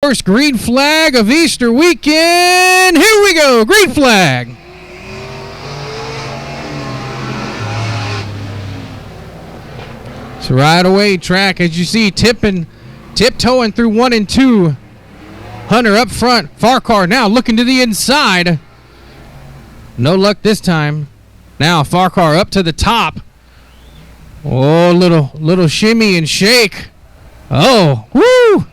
First green flag of Easter weekend. Here we go. Green flag. So right away, track, as you see, tiptoeing through 1 and 2. Hunter up front. Farquhar now looking to the inside. No luck this time. Now Farquhar up to the top. Oh, little shimmy and shake. Oh, woo!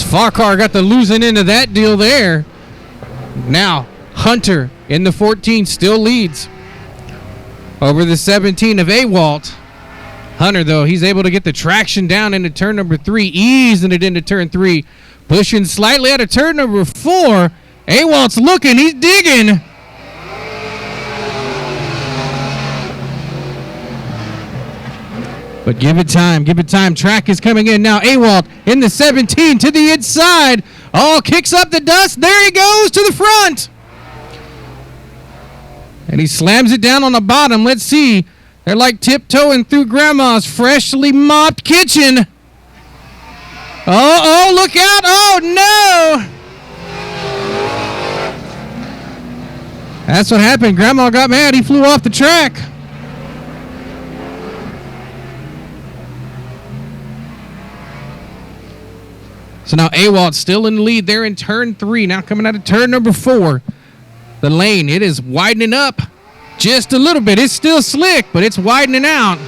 Farquhar got the losing end of that deal there. Now Hunter in the 14 still leads over the 17 of Awalt. Hunter, though, he's able to get the traction down into turn number 3, easing it into turn 3, pushing slightly out of turn number 4. Awalt's looking, he's digging. But give it time. Track is coming in now. Awalt in the 17 to the inside. Oh, kicks up the dust. There he goes to the front. And he slams it down on the bottom. Let's see. They're like tiptoeing through Grandma's freshly mopped kitchen. Oh, look out. Oh, no. That's what happened. Grandma got mad. He flew off the track. So now Awalt's still in the lead there in turn 3. Now coming out of turn number 4. The lane, it is widening up just a little bit. It's still slick, but it's widening out.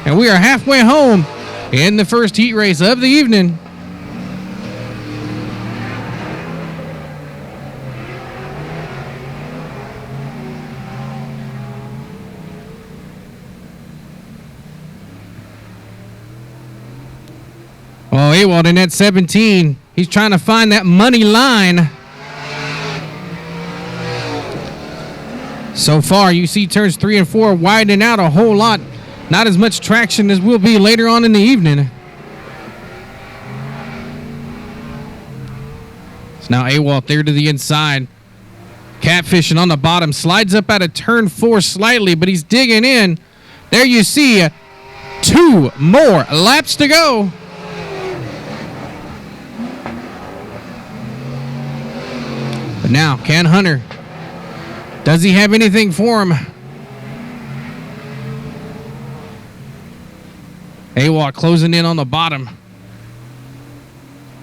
And we are halfway home in the first heat race of the evening. Oh, Awalt in that 17. He's trying to find that money line. So far, you see turns 3 and 4 widening out a whole lot. Not as much traction as will be later on in the evening. So now Awalt there to the inside. Catfishing on the bottom. Slides up out of turn 4 slightly, but he's digging in. There you see 2 more laps to go. But now, can Hunter? Does he have anything for him? Awalt closing in on the bottom.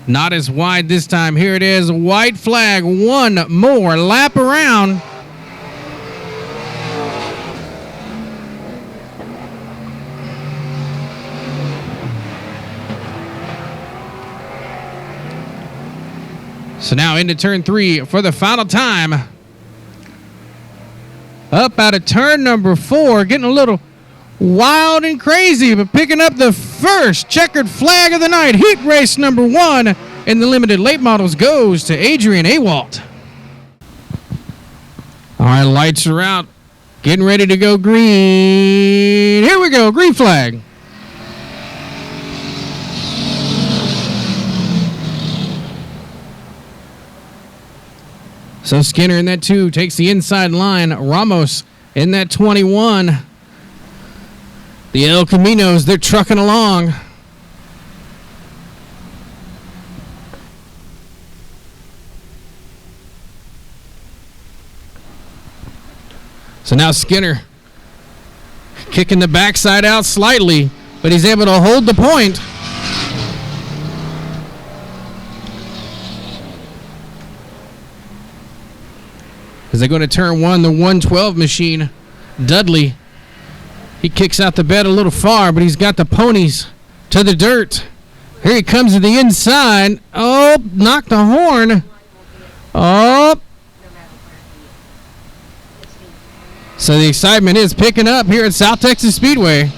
Not as wide this time. Here it is. White flag. 1 more lap around. So now into turn 3 for the final time. Up out of turn number 4, getting a little wild and crazy, but picking up the first checkered flag of the night. Heat race number 1 in the limited late models goes to Adrian Awalt. All right, lights are out. Getting ready to go green. Here we go, green flag. So Skinner in that 2 takes the inside line. Ramos in that 21. The El Caminos, they're trucking along. So now Skinner kicking the backside out slightly, but he's able to hold the point. As they go to turn 1, the 112 machine, Dudley. He kicks out the bed a little far, but he's got the ponies to the dirt. Here he comes to the inside. Oh, knocked the horn. Oh. So the excitement is picking up here at South Texas Speedway.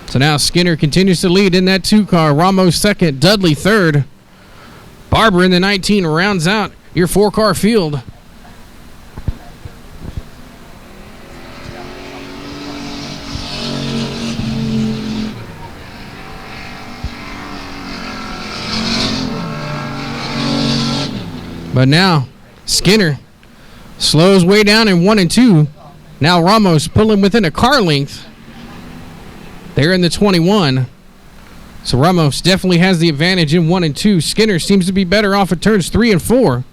So now Skinner continues to lead in that 2 car. Ramos second, Dudley third. Barber in the 19 rounds out your 4 car field. But now Skinner slows way down in 1 and 2. Now Ramos pulling within a car length. They're in the 21. So Ramos definitely has the advantage in 1 and 2. Skinner seems to be better off at turns 3 and 4.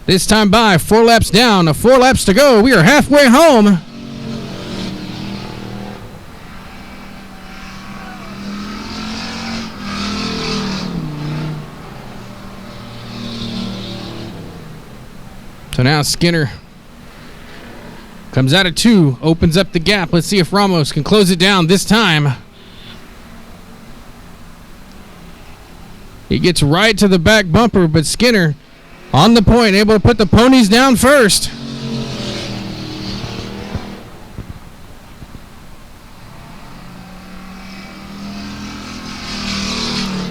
This time by 4 laps down, 4 laps to go. We are halfway home. So now Skinner comes out of 2, opens up the gap. Let's see if Ramos can close it down this time. He gets right to the back bumper, but Skinner on the point, able to put the ponies down first.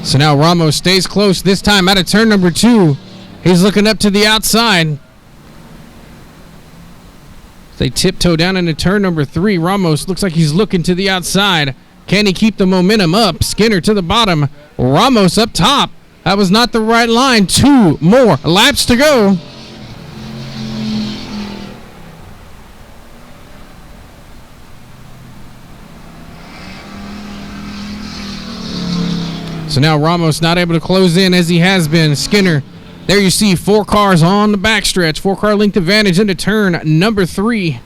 So now Ramos stays close, this time out of turn number 2. He's looking up to the outside. They tiptoe down into turn number 3. Ramos looks like he's looking to the outside. Can he keep the momentum up? Skinner to the bottom. Ramos up top. That was not the right line. 2 more laps to go. So now Ramos not able to close in as he has been. Skinner, there you see 4 cars on the backstretch. 4-car length advantage into turn number 3.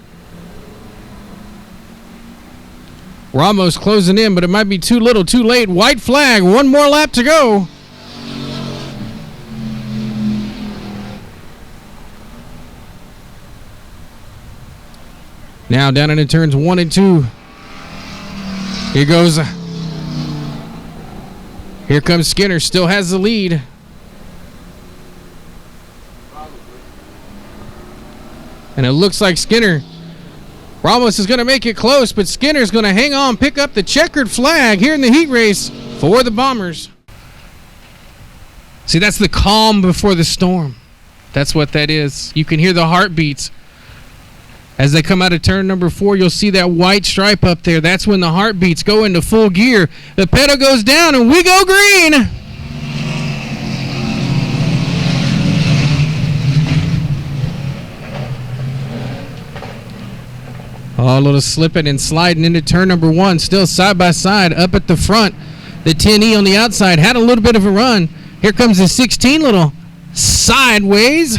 Ramos closing in, but it might be too little, too late. White flag, 1 more lap to go. Now down into turns 1 and 2. Here goes. Here comes Skinner, still has the lead. And it looks like Skinner, Ramos is going to make it close, but Skinner's going to hang on, pick up the checkered flag here in the heat race for the Bombers. See, that's the calm before the storm. That's what that is. You can hear the heartbeats. As they come out of turn number 4, you'll see that white stripe up there. That's when the heartbeats go into full gear. The pedal goes down and we go green. Oh, a little slipping and sliding into turn number 1. Still side by side up at the front. The 10E on the outside had a little bit of a run. Here comes the 16, little sideways.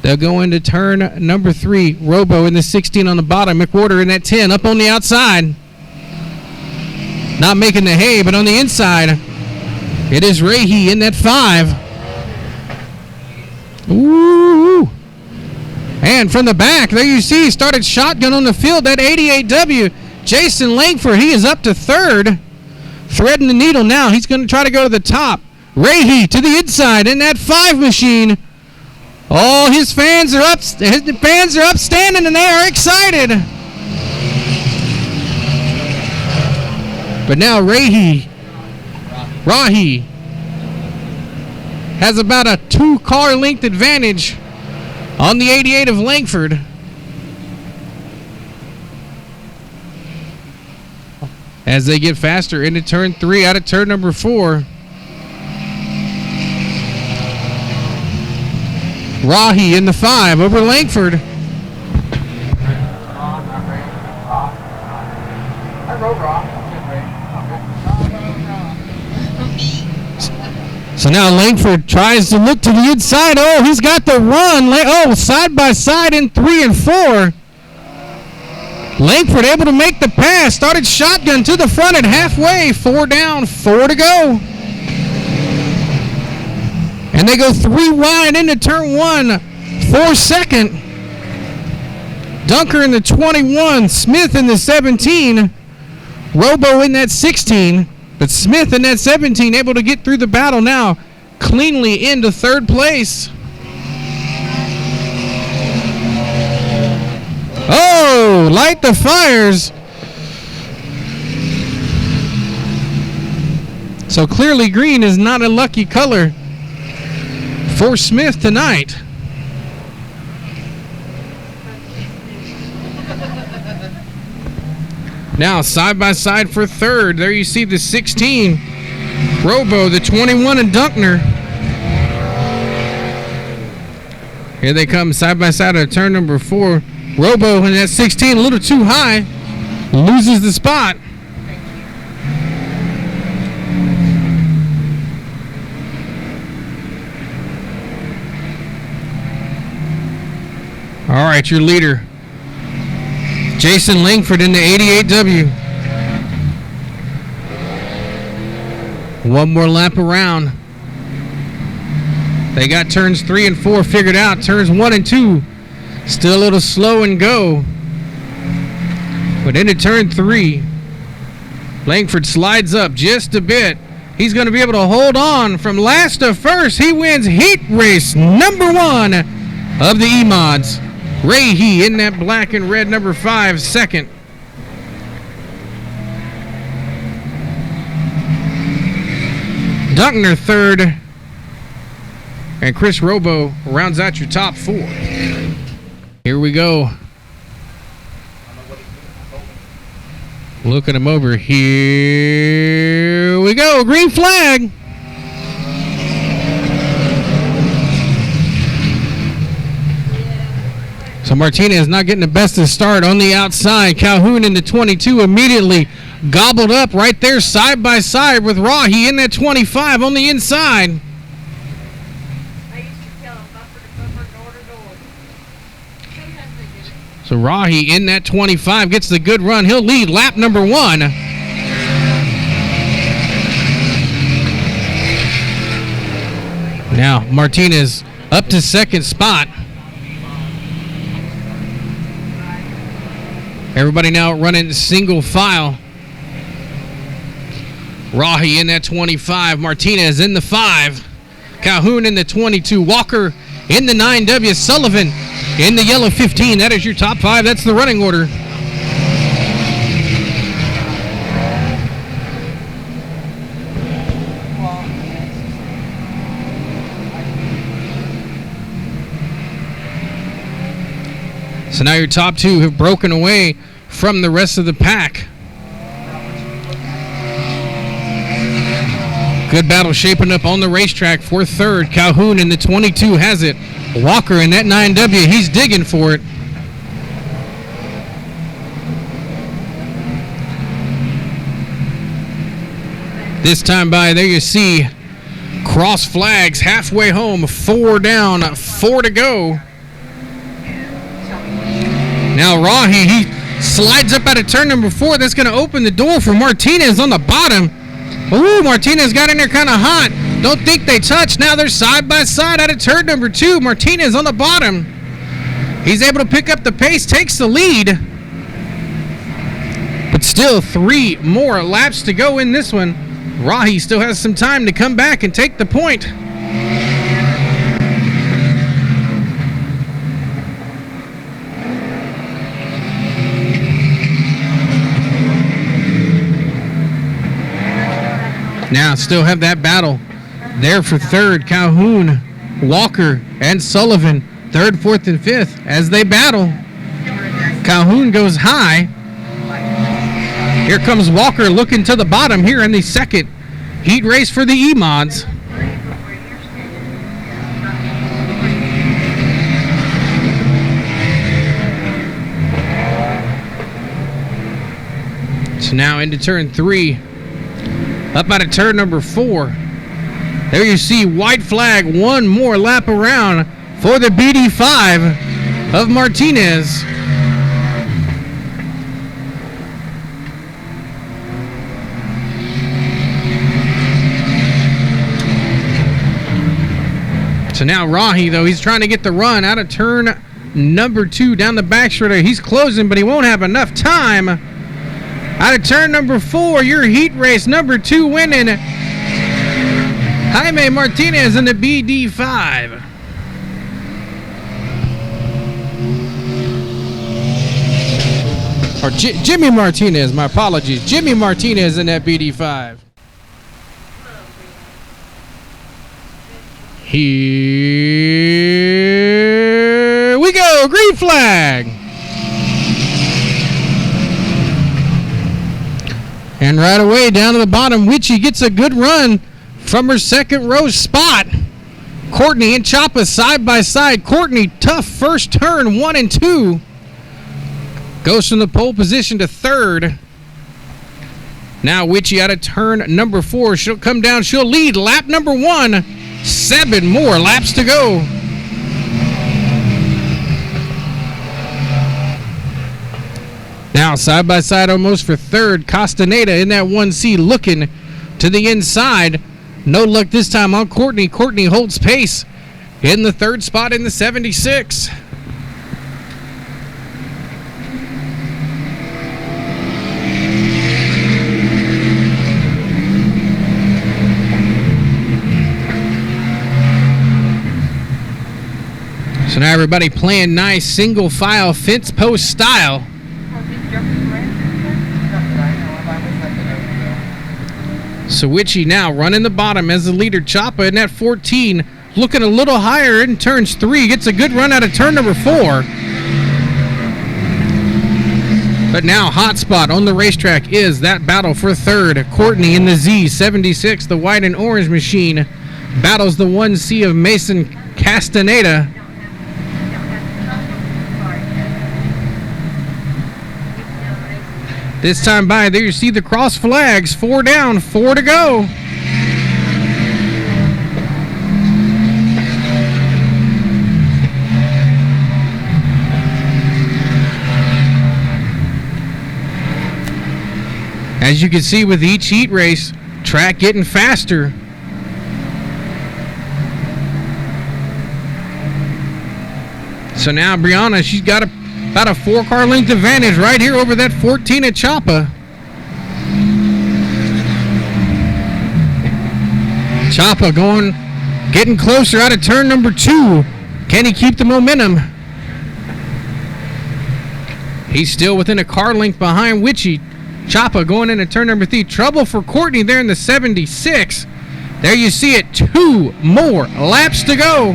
They'll go into turn number 3. Robo in the 16 on the bottom. McWhorter in that 10 up on the outside. Not making the hay, but on the inside, it is Rahe in that 5. Ooh. And from the back, there you see, started shotgun on the field, that 88W. Jason Langford, he is up to 3rd. Threading the needle now. He's going to try to go to the top. Rahe to the inside in that 5 machine. All his fans are up. His fans are upstanding and they are excited. But now Rahe has about a 2-car length advantage on the 88 of Langford. As they get faster into turn 3 out of turn number 4. Rahe in the 5 over Langford. So now Langford tries to look to the inside. Oh, he's got the run. Oh, side by side in 3 and 4. Langford able to make the pass. Started shotgun to the front at halfway. 4 down, 4 to go. And they go 3 wide into turn 1. 4 second. Dunker in the 21. Smith in the 17. Robo in that 16. But Smith in that 17 able to get through the battle now. Cleanly into 3rd place. Oh, light the fires. So clearly green is not a lucky color for Smith tonight. Now side by side for 3rd. There you see the 16. Robo, the 21, and Dunkner. Here they come side by side at turn number 4. Robo in that 16, a little too high. Loses the spot. All right, your leader, Jason Langford in the 88W. One more lap around. They got turns 3 and 4 figured out. Turns 1 and 2, still a little slow and go. But into turn 3, Langford slides up just a bit. He's going to be able to hold on from last to first. He wins heat race number 1 of the Emods. Ray He in that black and red number 5, second. Dunkner third. And Chris Robo rounds out your top 4. Here we go. Looking him over. Here we go. Green flag. So Martinez not getting the best of start on the outside. Calhoun in the 22 immediately gobbled up right there side by side with Rahi in that 25 on the inside. So Rahi in that 25 gets the good run. He'll lead lap number 1. Now Martinez up to second spot. Everybody now running single file. Rahi in that 25. Martinez in the 5. Calhoun in the 22. Walker in the 9W. Sullivan in the yellow 15. That is your top 5. That's the running order. So now your top 2 have broken away from the rest of the pack. Good battle shaping up on the racetrack for third. Calhoun in the 22 has it. Walker in that 9W, he's digging for it. This time by, there you see cross flags halfway home. 4 down, 4 to go. Now Rahi, he slides up out of turn number 4. That's going to open the door for Martinez on the bottom. Ooh, Martinez got in there kind of hot. Don't think they touched. Now they're side by side out of turn number 2. Martinez on the bottom. He's able to pick up the pace, takes the lead. But still 3 more laps to go in this one. Rahi still has some time to come back and take the point. Now still have that battle there for third. Calhoun, Walker, and Sullivan. 3rd, 4th, and 5th as they battle. Calhoun goes high. Here comes Walker looking to the bottom here in the second heat race for the Emods. So now into turn 3. Up out of turn number 4. There you see white flag. 1 more lap around for the BD5 of Martinez. So now Rahi, though, he's trying to get the run out of turn number 2 down the backstretch. He's closing, but he won't have enough time. Out of turn number 4, your heat race number 2 winning, Jaime Martinez in the BD5. Or Jimmy Martinez, my apologies. Jimmy Martinez in that BD5. Here we go, green flag. And right away down to the bottom, Witchy gets a good run from her second row spot. Courtney and Choppa side by side. Courtney, tough first turn, 1 and 2. Goes from the pole position to third. Now Witchy out of turn number 4. She'll come down. She'll lead lap number 1. 7 more laps to go. Now side by side almost for third. Castaneda in that 1C looking to the inside. No luck this time on Courtney. Courtney holds pace in the third spot in the 76. So now everybody playing nice single file fence post style. So Witchy now running the bottom as the leader. Choppa in that 14, looking a little higher in turns 3. Gets a good run out of turn number 4. But now hot spot on the racetrack is that battle for third. Courtney in the Z76, the white and orange machine, battles the 1C of Mason Castaneda. This time by, there you see the cross flags. 4 down, 4 to go. As you can see with each heat race, track getting faster. So now Brianna, she's got about a 4-car length advantage right here over that 14 at Choppa. Choppa getting closer out of turn number 2. Can he keep the momentum? He's still within a car length behind Witchy. Choppa going into turn number 3. Trouble for Courtney there in the 76. There you see it. 2 more laps to go.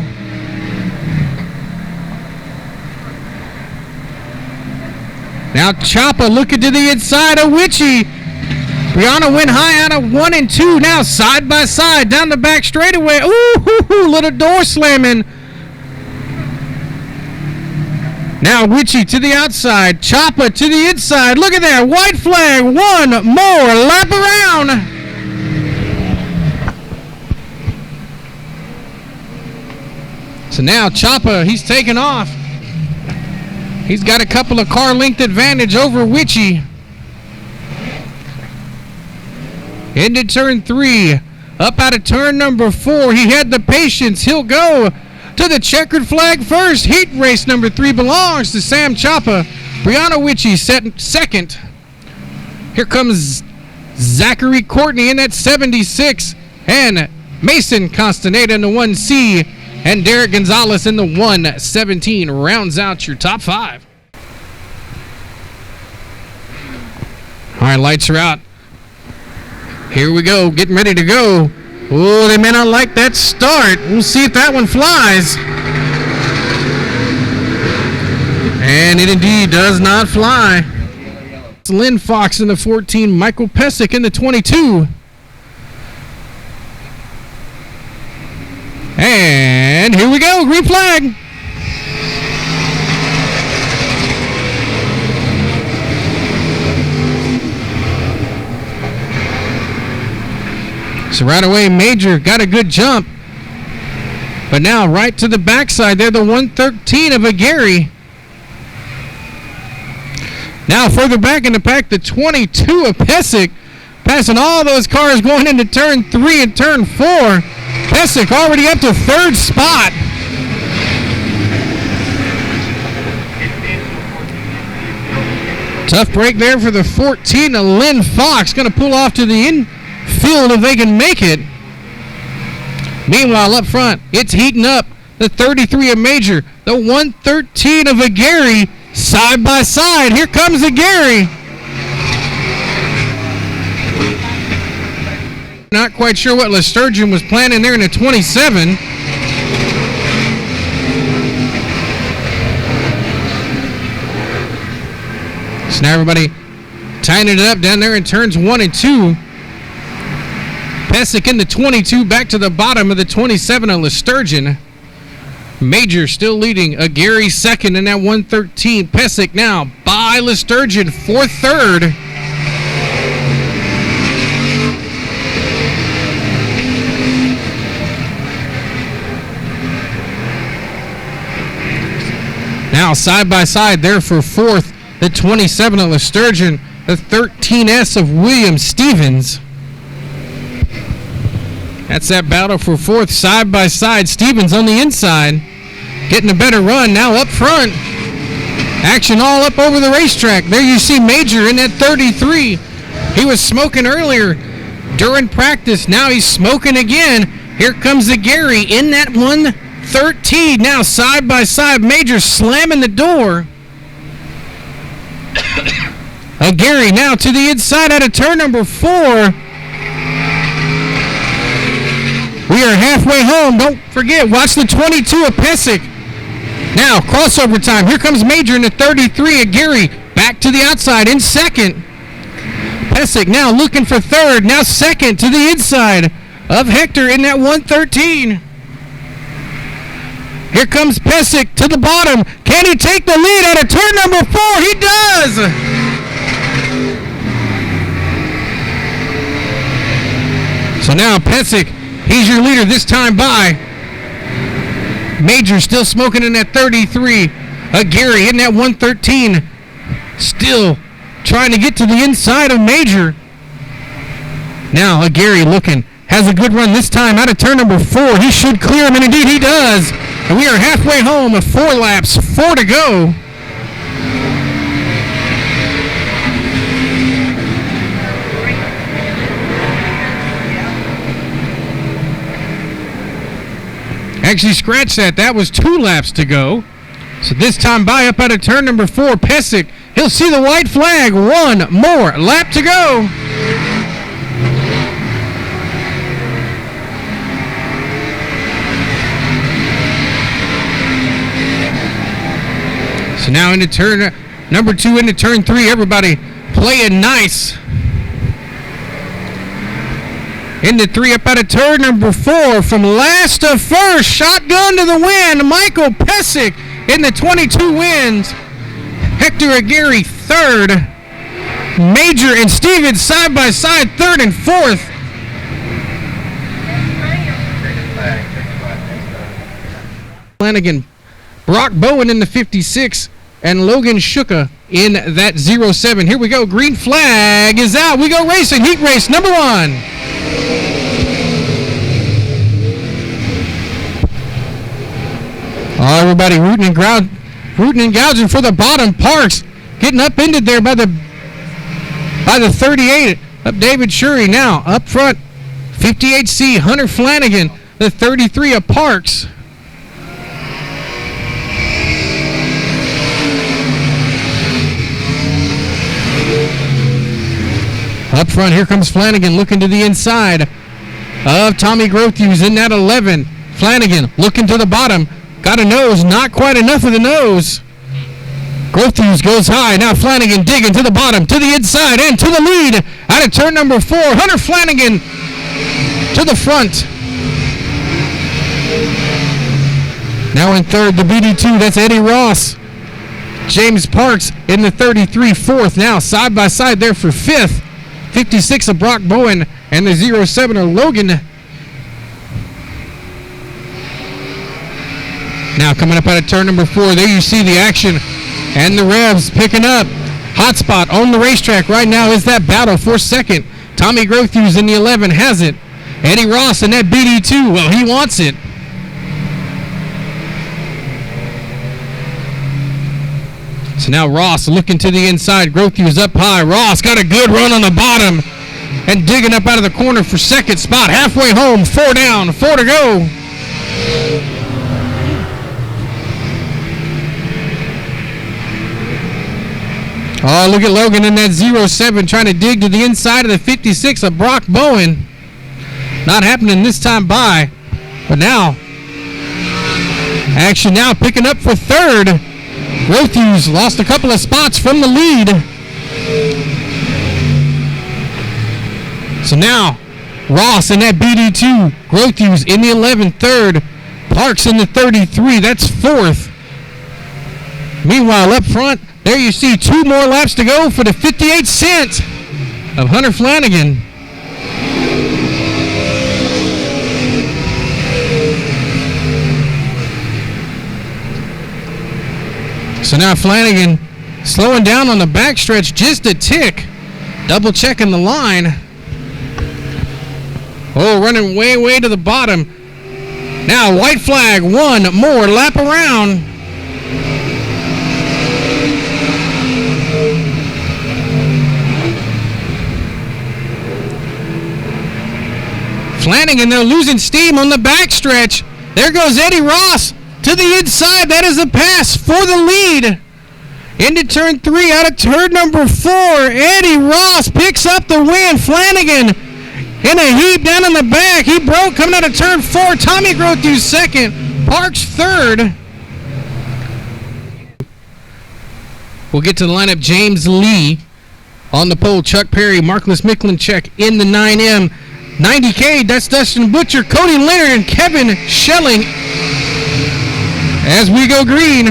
Now Choppa looking to the inside of Witchy. Brianna went high out of 1 and 2. Now side by side down the back straightaway. Ooh, little door slamming. Now Witchy to the outside. Choppa to the inside. Look at that. White flag. 1 more lap around. So now Choppa, he's taking off. He's got a couple of car length advantage over Witchy. Into turn 3. Up out of turn number 4. He had the patience. He'll go to the checkered flag first. Heat race number 3 belongs to Sam Choppa. Brianna Witchy second. Here comes Zachary Courtney in that 76. And Mason Castaneda in the 1C. And Derek Gonzalez in the 117 rounds out your top 5. All right, lights are out. Here we go, getting ready to go. Oh, they may not like that start. We'll see if that one flies. And it indeed does not fly. It's Lynn Fox in the 14, Michael Pesic in the 22. And here we go, green flag. So right away, Major got a good jump. But now right to the backside there, the 113 of Aguirre. Now further back in the pack, the 22 of Pesic. Passing all those cars going into turn 3 and turn 4. Pesic already up to third spot. Tough break there for the 14 of Lynn Fox. Going to pull off to the infield if they can make it. Meanwhile, up front, it's heating up. The 33 of Major. The 113 of Aguirre. Side by side. Here comes Aguirre. Not quite sure what Lesturgeon was planning there in the 27. So now everybody tightening it up down there in turns 1 and 2. Pesic in the 22, back to the bottom of the 27 of Lesturgeon. Major still leading. Gary second in that 113. Pesic now by Lesturgeon for third. Now side by side there for fourth. The 27 of Lesturgeon. The 13S of William Stevens. That's that battle for fourth, side by side. Stevens on the inside, getting a better run now up front. Action all up over the racetrack. There you see Major in that 33. He was smoking earlier during practice. Now he's smoking again. Here comes the Gary in that 113. Now side by side. Major slamming the door. Gary now to the inside out of turn number 4. We are halfway home. Don't forget, watch the 22 of Pesic. Now, crossover time. Here comes Major in the 33 of Gary. Back to the outside in second. Pesic now looking for third. Now second to the inside of Hector in that 113. Here comes Pesic to the bottom. Can he take the lead out of turn number 4? He does! So now Pesic, he's your leader this time by. Major still smoking in that 33. Gary in that 113. Still trying to get to the inside of Major. Now Gary looking. Has a good run this time out of turn number 4. He should clear him, and indeed he does. And we are halfway home with 4 laps, 4 to go. Actually, scratch that. That was 2 laps to go. So this time by up out of turn number 4, Pesic. He'll see the white flag. 1 more lap to go. So now into turn number 2, into turn 3. Everybody playing nice. Into 3 up out of turn number 4. From last to first. Shotgun to the win. Michael Pesic in the 22 wins. Hector Aguirre third. Major and Stevens side by side, third and fourth. Flanagan, Brock Bowen in the 56, and Logan Shuka in that 07. Here we go. Green flag is out. We go racing. Heat race number 1. Oh, everybody rooting and gouging for the bottom. Parks getting upended there by the 38 of David Shurry. Now up front, 58C Hunter Flanagan, the 33 of Parks. Up front, here comes Flanagan looking to the inside of Tommy Grothuse in that 11. Flanagan looking to the bottom. Got a nose, not quite enough of the nose. Grothuse goes high. Now Flanagan digging to the bottom, to the inside, and to the lead. Out of turn number 4, Hunter Flanagan to the front. Now in third, the BD2, that's Eddie Ross. James Parks in the 33, fourth. Now side by side there for fifth. 56 of Brock Bowen and the 07 of Logan. Now coming up out of turn number 4, there you see the action and the revs picking up. Hot spot on the racetrack right now is that battle for second. Tommy Grothuse in the 11 has it. Eddie Ross in that BD2, well, he wants it. So now Ross looking to the inside. Grothuse up high. Ross got a good run on the bottom and digging up out of the corner for second spot. Halfway home, 4 down, 4 to go. Oh, look at Logan in that 07 trying to dig to the inside of the 56 of Brock Bowen. Not happening this time by. But now, action now picking up for third. Grothuse lost a couple of spots from the lead. So now, Ross in that BD2. Grothues in the 11, third. Parks in the 33. That's fourth. Meanwhile, up front, there you see 2 more laps to go for the 58 cent of Hunter Flanagan. So now Flanagan slowing down on the backstretch just a tick. Double checking the line. Oh, running way to the bottom. Now white flag, 1 more lap around. Flanagan, they're losing steam on the backstretch. There goes Eddie Ross to the inside. That is a pass for the lead. Into turn 3, out of turn number 4. Eddie Ross picks up the win. Flanagan in a heap down in the back. He broke coming out of turn 4. Tommy Grothues second. Parks third. We'll get to the lineup. James Lee on the pole. Chuck Perry, Marcus Miklinchek in the 9M. 90K, that's Dustin Butcher, Cody Leonard, and Kevin Schelling as we go green.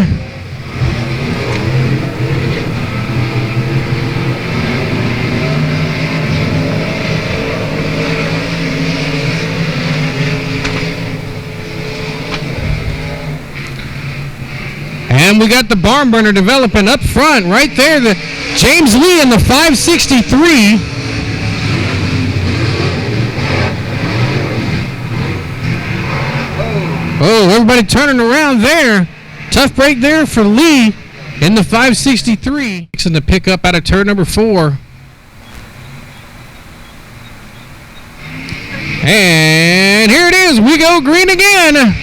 And we got the barn burner developing up front right there. The James Lee in the 563. Oh, everybody turning around there. Tough break there for Lee in the 563. Fixing to pick up out of turn number 4. And here it is. We go green again.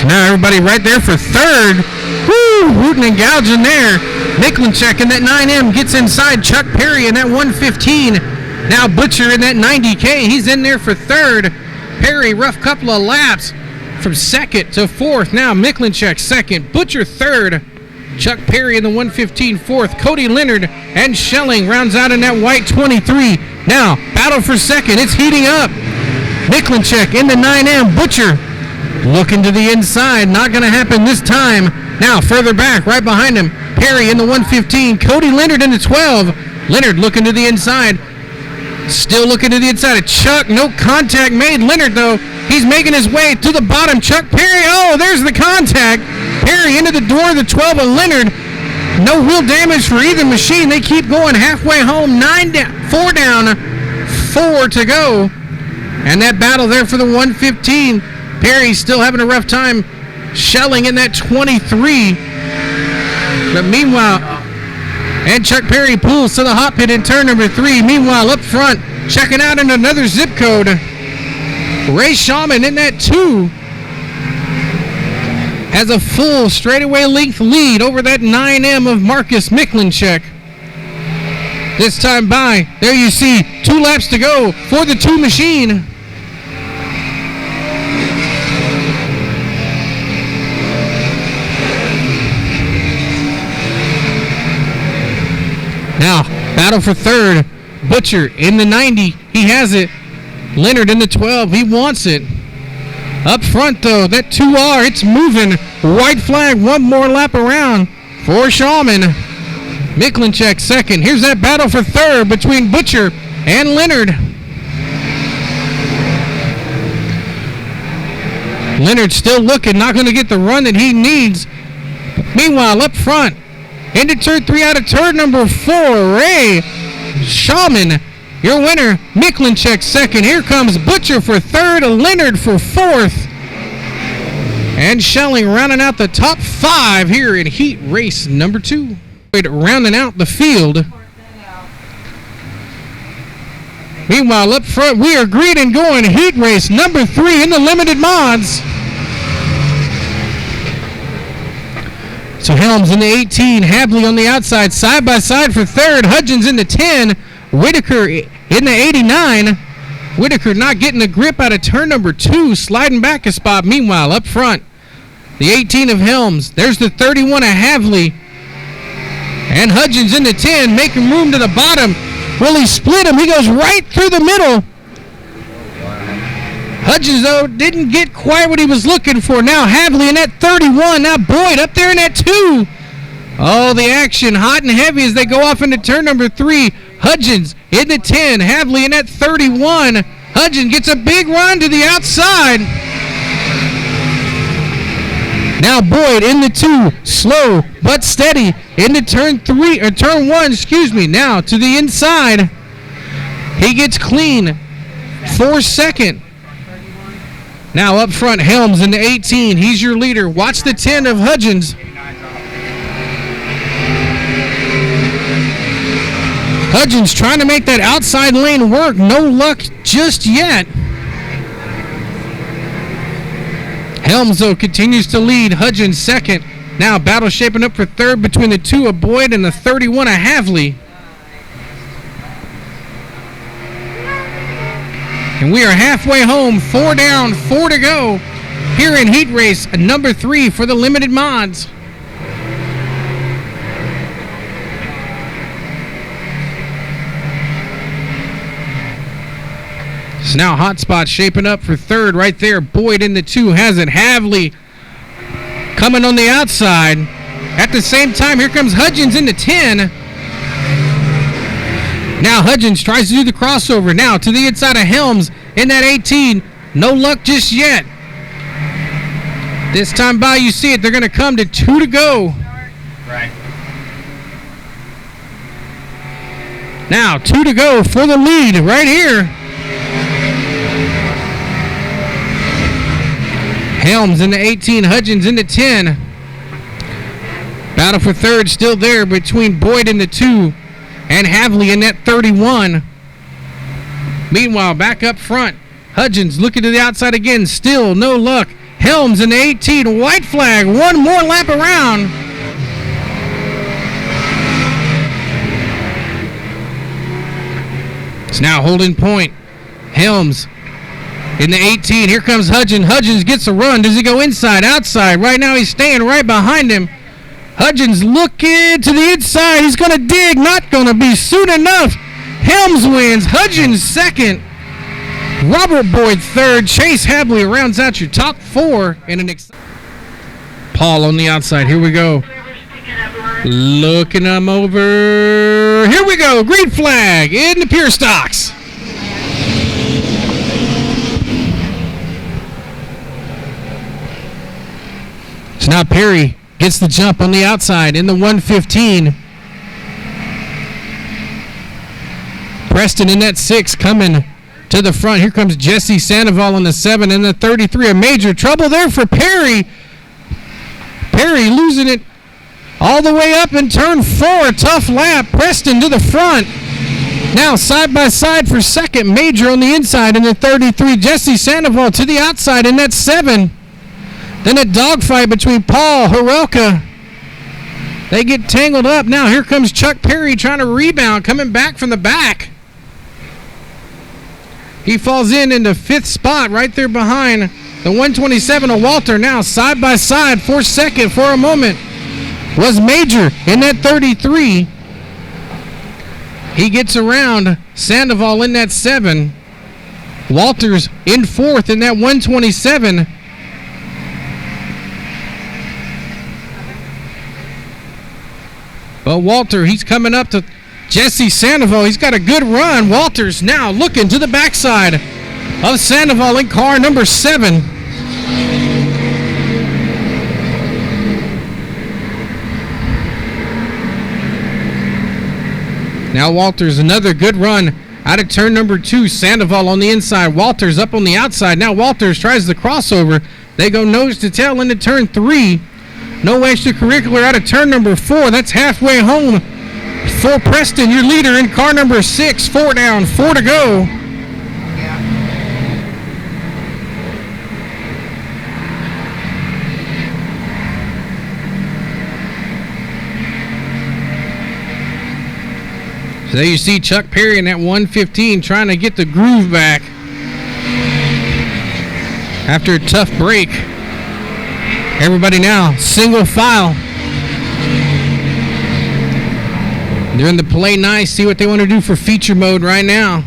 Now everybody right there for third. Woo! Rooting and gouging there. Miklinchek in that 9M gets inside. Chuck Perry in that 115. Now Butcher in that 90K. He's in there for third. Perry, rough couple of laps from second to fourth. Now Miklinchek second. Butcher third. Chuck Perry in the 115 fourth. Cody Leonard and Schelling rounds out in that white 23. Now battle for second. It's heating up. Miklinchek in the 9M. Butcher looking to the inside. Not going to happen this time. Now further back, right behind him, Perry in the 115. Cody Leonard in the 12. Leonard looking to the inside. Still looking to the inside of Chuck. No contact made. Leonard, though, he's making his way to the bottom. Chuck Perry. Oh, there's the contact. Perry into the door of the 12 of Leonard. No real damage for either machine. They keep going halfway home. 4 down, 4 to go. And that battle there for the 115. Perry still having a rough time. Schelling in that 23. But meanwhile, and Chuck Perry pulls to the hot pit in turn number 3. Meanwhile, up front, checking out in another zip code. Ray Shawman in that 2 has a full straightaway length lead over that 9M of Marcus Miklinchek. This time by, there you see 2 laps to go for the 2 machine. Now, battle for third. Butcher in the 90. He has it. Leonard in the 12. He wants it. Up front, though, that 2R, it's moving. White flag, 1 more lap around for Shawman. Miklinchek second. Here's that battle for third between Butcher and Leonard. Leonard still looking, not going to get the run that he needs. Meanwhile, up front, into turn 3 out of turn number 4, Ray Shawman, your winner. Miklinchek second. Here comes Butcher for third, Leonard for fourth. And Schelling rounding out the top 5 here in heat race number 2. Rounding out the field. Meanwhile, up front, we are green and going heat race number 3 in the limited mods. So Helms in the 18, Hadley on the outside, side by side for third. Hudgens in the 10, Whitaker in the 89. Whitaker not getting the grip out of turn number 2, sliding back a spot. Meanwhile, up front, the 18 of Helms. There's the 31 of Hadley. And Hudgens in the 10, making room to the bottom. Will he split him? He goes right through the middle. Hudgens, though, didn't get quite what he was looking for. Now Hadley in that 31. Now Boyd up there in that 2. Oh, the action hot and heavy as they go off into turn number 3. Hudgens in the 10. Hadley in that 31. Hudgens gets a big run to the outside. Now Boyd in the 2. Slow but steady into turn 1. Now to the inside. He gets clean for second. Now up front, Helms in the 18. He's your leader. Watch the 10 of Hudgens. Hudgens trying to make that outside lane work. No luck just yet. Helms, though, continues to lead. Hudgens second. Now battle shaping up for third between the 2 of Boyd and the 31 of Havley. And we are halfway home. 4 down, 4 to go. Here in heat race number 3 for the limited mods. So now hot spot shaping up for third right there. Boyd in the 2 has it. Havley coming on the outside. At the same time, here comes Hudgens in the 10. Now Hudgens tries to do the crossover. Now to the inside of Helms in that 18. No luck just yet. This time by, you see it. They're going to come to 2 to go. Right. Now 2 to go for the lead right here. Helms in the 18. Hudgens in the 10. Battle for third still there between Boyd in the 2. And Havley in that 31. Meanwhile, back up front, Hudgens looking to the outside again. Still no luck. Helms in the 18. White flag. One more lap around. It's now holding point. Helms in the 18. Here comes Hudgens. Hudgens gets a run. Does he go inside, outside? Right now he's staying right behind him. Hudgens looking to the inside. He's going to dig. Not going to be soon enough. Helms wins. Hudgens second. Robert Boyd third. Chase Havley rounds out your top 4 in an Paul on the outside. Here we go. Looking them over. Here we go. Green flag in the pure stocks. So now Perry gets the jump on the outside in the 115. Preston in that 6 coming to the front. Here comes Jesse Sandoval on the 7 and the 33. A major trouble there for Perry. Perry losing it all the way up in turn 4. Tough lap. Preston to the front. Now side by side for second. Major on the inside in the 33. Jesse Sandoval to the outside in that 7. Then a dogfight between Paul, Horelka. They get tangled up. Now here comes Chuck Perry trying to rebound, coming back from the back. He falls in the 5th spot right there behind the 127 of Walter. Now side by side for second for a moment was Major in that 33. He gets around Sandoval in that 7. Walters in 4th in that 127. But Walter, he's coming up to Jesse Sandoval. He's got a good run. Walters now looking to the backside of Sandoval in car number 7. Now Walters, another good run out of turn number 2. Sandoval on the inside. Walters up on the outside. Now Walters tries the crossover. They go nose to tail into turn 3. No extracurricular out of turn number 4. That's halfway home for Preston, your leader in car number 6. 4 down, 4 to go. So there you see Chuck Perry in that 115 trying to get the groove back after a tough break. Everybody now single file. They're in the play nice. See what they want to do for feature mode right now.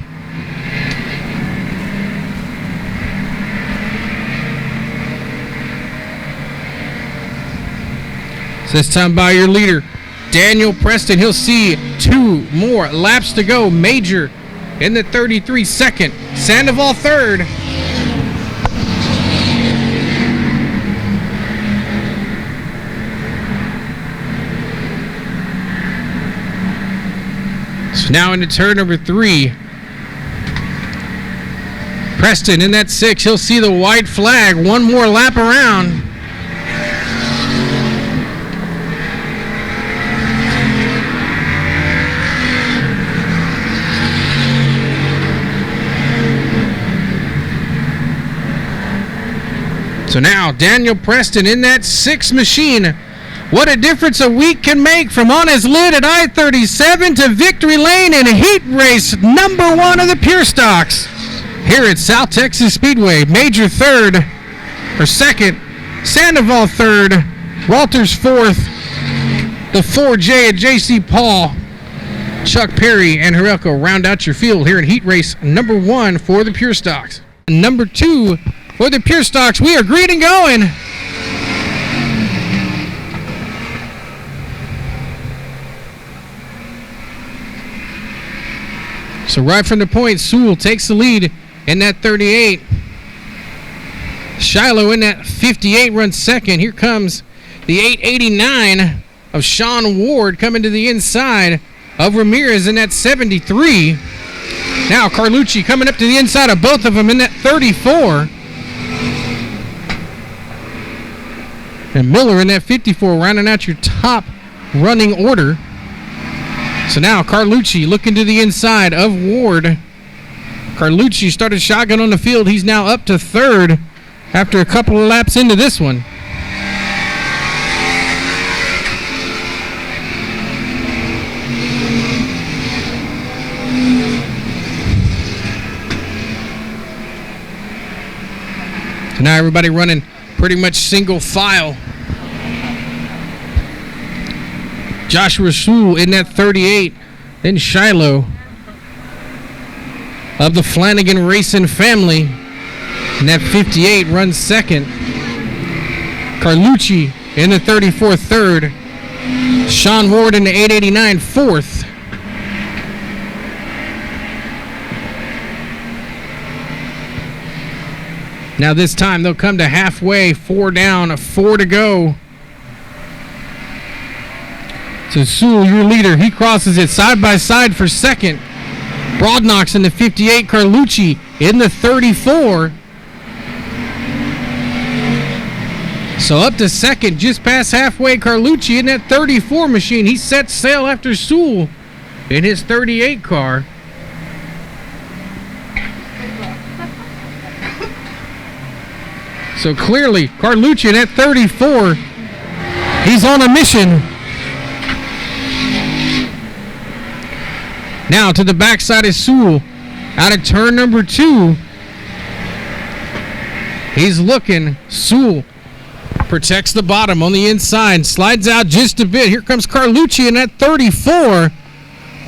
So this time by your leader, Daniel Preston. He'll see 2 more laps to go. Major in the 33 second. Sandoval third. So now into turn number 3. Preston in that 6. He'll see the white flag. 1 more lap around. So now Daniel Preston in that 6 machine. What a difference a week can make from on his lid at I-37 to victory lane in heat race number 1 of the Pure Stocks here at South Texas Speedway. Major third, or second, Sandoval third, Walters fourth, the 4J and JC Paul, Chuck Perry, and Hirelko round out your field here in heat race number 1 for the Pure Stocks. Number 2 for the Pure Stocks, we are green and going. So right from the point, Sewell takes the lead in that 38. Shiloh in that 58 runs second. Here comes the 889 of Sean Ward coming to the inside of Ramirez in that 73. Now Carlucci coming up to the inside of both of them in that 34. And Miller in that 54 rounding out your top running order. So now Carlucci looking to the inside of Ward. Carlucci started shotgun on the field. He's now up to third after a couple of laps into this one. So now everybody running pretty much single file. Joshua Sewell in that 38. Then Shiloh of the Flanagan Racing family in that 58 runs second. Carlucci in the 34 third. Sean Ward in the 889 fourth. Now this time they'll come to halfway, 4 down, 4 to go. So Sewell, your leader, he crosses it side by side for second. Broadnox in the 58, Carlucci in the 34. So up to second, just past halfway, Carlucci in that 34 machine. He sets sail after Sewell in his 38 car. So clearly, Carlucci in that 34, he's on a mission. Now to the backside is Sewell. Out of turn number 2. He's looking. Sewell protects the bottom on the inside. Slides out just a bit. Here comes Carlucci in that 34.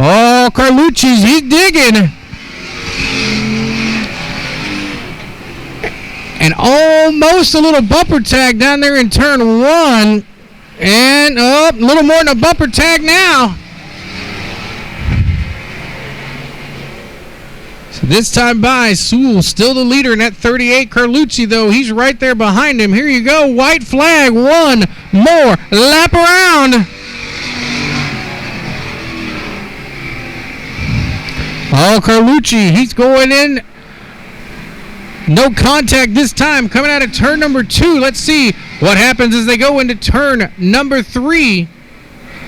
Oh, Carlucci's, he's digging. And almost a little bumper tag down there in turn 1. And a little more than a bumper tag now. So this time by, Sewell still the leader in that 38. Carlucci, though, he's right there behind him. Here you go. White flag. 1 more lap around. Oh, Carlucci, he's going in. No contact this time. Coming out of turn number 2. Let's see what happens as they go into turn number 3.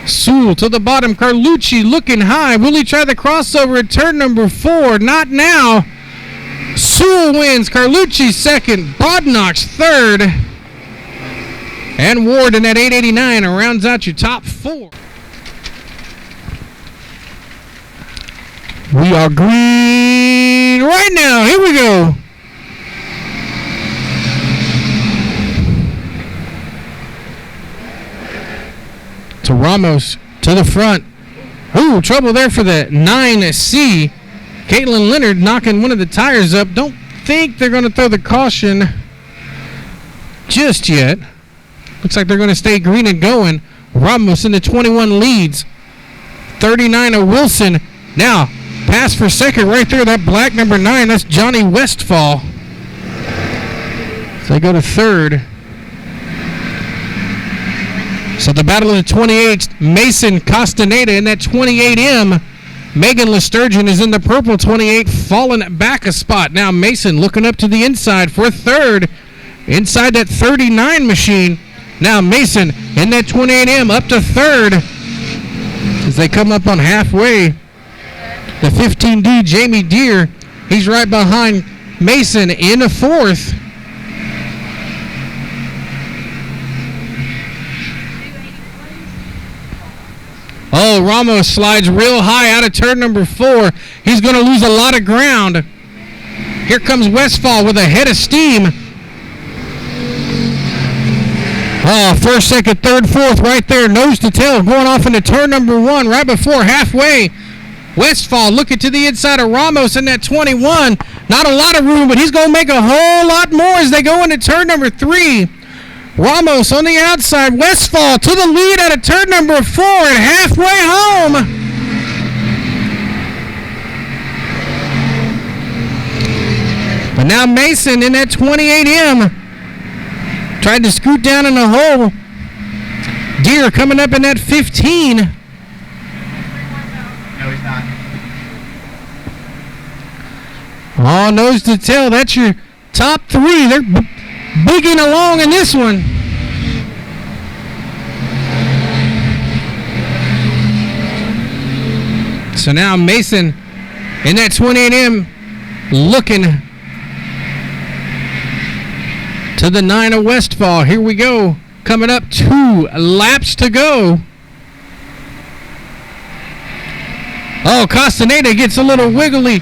Sewell to the bottom. Carlucci looking high. Will he try the crossover at turn number 4? Not now. Sewell wins. Carlucci second. Broadnox third. And Ward in that 889 rounds out your top 4. We are green right now. Here we go. To Ramos to the front. Ooh, trouble there for the 9C. Caitlin Leonard knocking one of the tires up. Don't think they're going to throw the caution just yet. Looks like they're going to stay green and going. Ramos in the 21 leads. 39 of Wilson. Now, pass for second right there. That black number 9, that's Johnny Westfall. So they go to third. So the battle of the 28th, Mason Castaneda in that 28M. Megan Lesturgeon is in the purple 28, falling back a spot. Now Mason looking up to the inside for third. Inside that 39 machine. Now Mason in that 28M up to third. As they come up on halfway. The 15D, Jamie Deere, he's right behind Mason in the fourth. Oh, Ramos slides real high out of turn number 4. He's going to lose a lot of ground. Here comes Westfall with a head of steam. Oh, first, second, third, fourth right there. Nose to tail going off into turn number 1 right before halfway. Westfall looking to the inside of Ramos in that 21. Not a lot of room, but he's going to make a whole lot more as they go into turn number 3. Ramos on the outside. Westfall to the lead out of turn number 4 and halfway home. But now Mason in that 28M. Tried to scoot down in the hole. Deere coming up in that 15. No, he's not. Oh, nose to tail. That's your top 3. They're bigging along in this one. So now Mason in that 28M looking to the 9 of Westfall. Here we go. Coming up 2 laps to go. Oh, Castaneda gets a little wiggly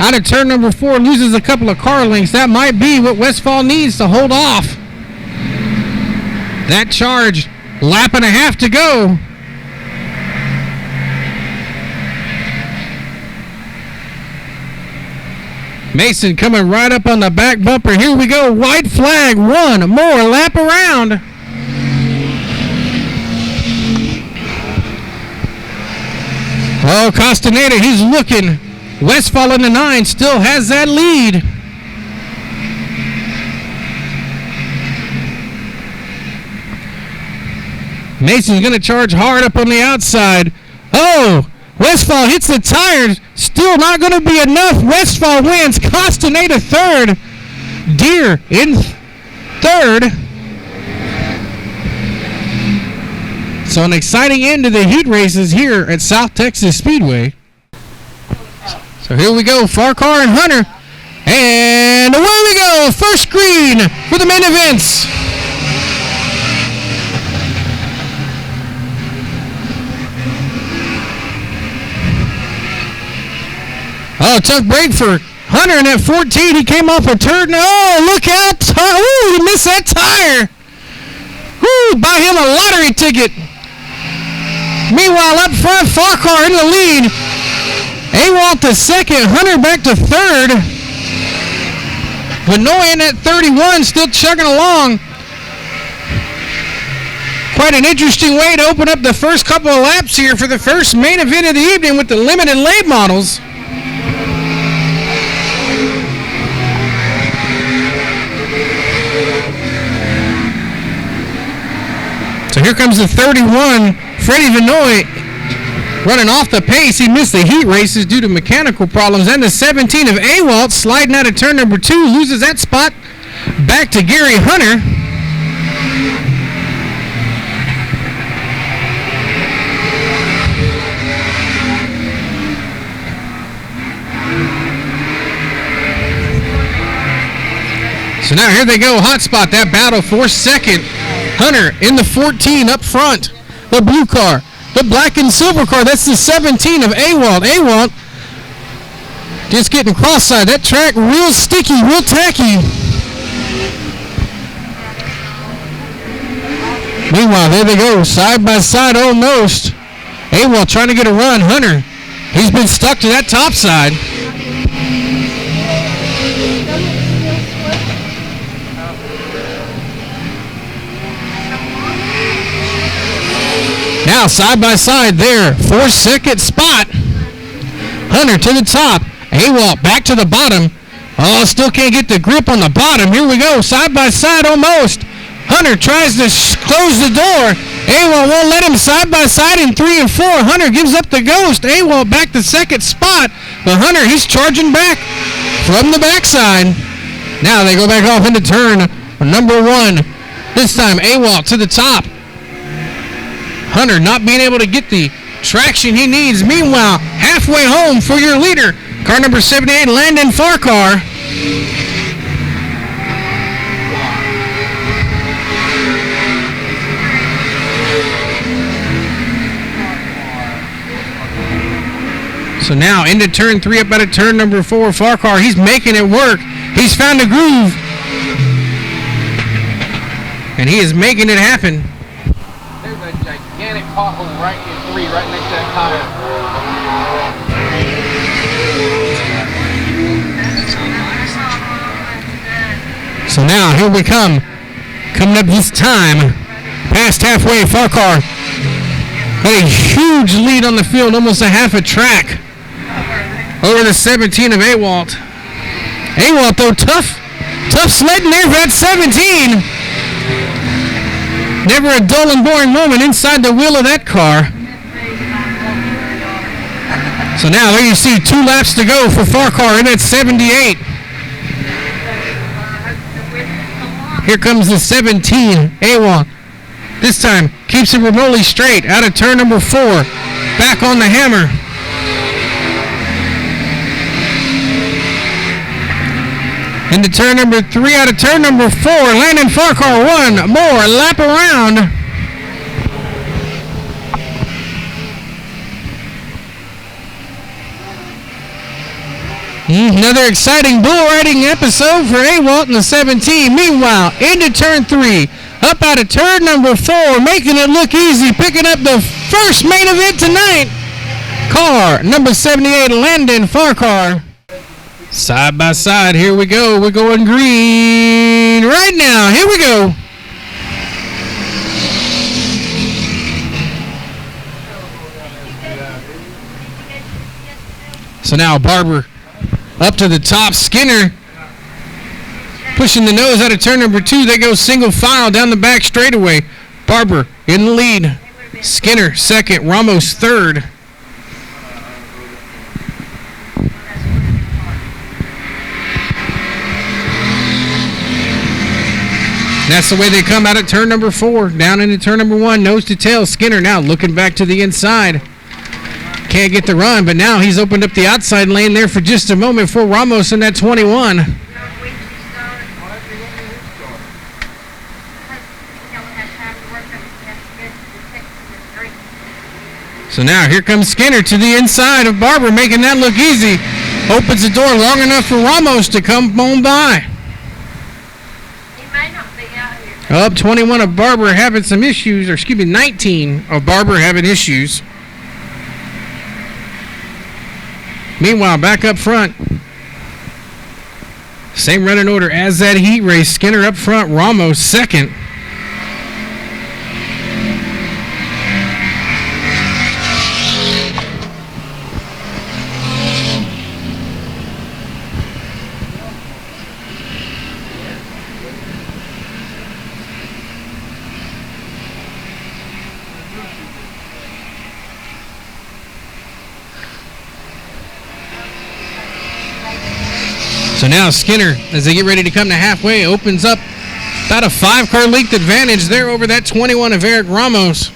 out of turn number 4, loses a couple of car lengths. That might be what Westfall needs to hold off that charge. Lap and a half to go. Mason coming right up on the back bumper. Here we go. White flag. One more lap around. Oh, Castaneda, he's looking. Westfall in the 9 still has that lead. Mason's going to charge hard up on the outside. Oh, Westfall hits the tires. Still not going to be enough. Westfall wins. Castaneda third. Deere in third. So an exciting end to the heat races here at South Texas Speedway. So here we go, Farquhar and Hunter. And away we go, first green for the main events. Oh, tough break for Hunter in that 14. He came off a turn. Oh, look out. Oh, he missed that tire. Woo, buy him a lottery ticket. Meanwhile, up front, Farquhar in the lead. Awalt to second, Hunter back to third. Vanoy in that 31, still chugging along. Quite an interesting way to open up the first couple of laps here for the first main event of the evening with the limited late models. So here comes the 31, Freddie Vanoy, running off the pace. He missed the heat races due to mechanical problems. And the 17 of Awalt sliding out of turn number 2, loses that spot back to Gary Hunter. So now here they go, hot spot, that battle for second. Hunter in the 14 up front, the blue car. the black and silver car. That's the 17 of Awalt. Awalt just getting cross-side. That track real sticky, real tacky. Meanwhile, there they go, side by side almost. Awalt trying to get a run. Hunter, he's been stuck to that top side. Now side by side there, 4-second spot. Hunter to the top. Awalt back to the bottom. Oh, still can't get the grip on the bottom. Here we go, side by side almost. Hunter tries to close the door. Awalt won't let him side by side in 3 and 4. Hunter gives up the ghost. Awalt back to second spot. But Hunter, he's charging back from the backside. Now they go back off into turn number 1. This time Awalt to the top. Hunter not being able to get the traction he needs. Meanwhile, halfway home for your leader, car number 78, Landon Farquhar. So now into turn 3, up out of turn number 4, Farquhar, he's making it work. He's found a groove. And he is making it happen. There's a gigantic pothole right in 3, right next to that tire. So now here we come. Coming up this time. Past halfway, Farquhar got a huge lead on the field, almost a half a track. Over the 17 of Awalt. Awalt, though, tough sledding there for that 17. Never a dull and boring moment inside the wheel of that car. So now there you see 2 laps to go for Farquhar in that 78. Here comes the 17, Awalt. This time keeps it remotely straight out of turn number 4. Back on the hammer. Into turn number 3, out of turn number 4, Landon Farquhar, 1 more lap around. Another exciting bull riding episode for Awalt in the 17. Meanwhile, into turn 3, up out of turn number 4, making it look easy, picking up the first main event tonight. Car number 78, Landon Farquhar. Side by side, here we go. We're going green right now. Here we go. So now Barber up to the top. Skinner pushing the nose out of turn number 2. They go single file down the back straightaway. Barber in the lead. Skinner second. Ramos third. That's the way they come out at turn number 4. Down into turn number 1. Nose to tail. Skinner now looking back to the inside. Can't get the run, but now he's opened up the outside lane there for just a moment for Ramos in that 21. So now here comes Skinner to the inside of Barber, making that look easy. Opens the door long enough for Ramos to come on by. Up 21 of Barber having some issues, or excuse me, 19 of Barber having issues. Meanwhile, back up front, same running order as that heat race. Skinner up front, Ramos second. So now Skinner, as they get ready to come to halfway, opens up about a 5-car length advantage there over that 21 of Eric Ramos.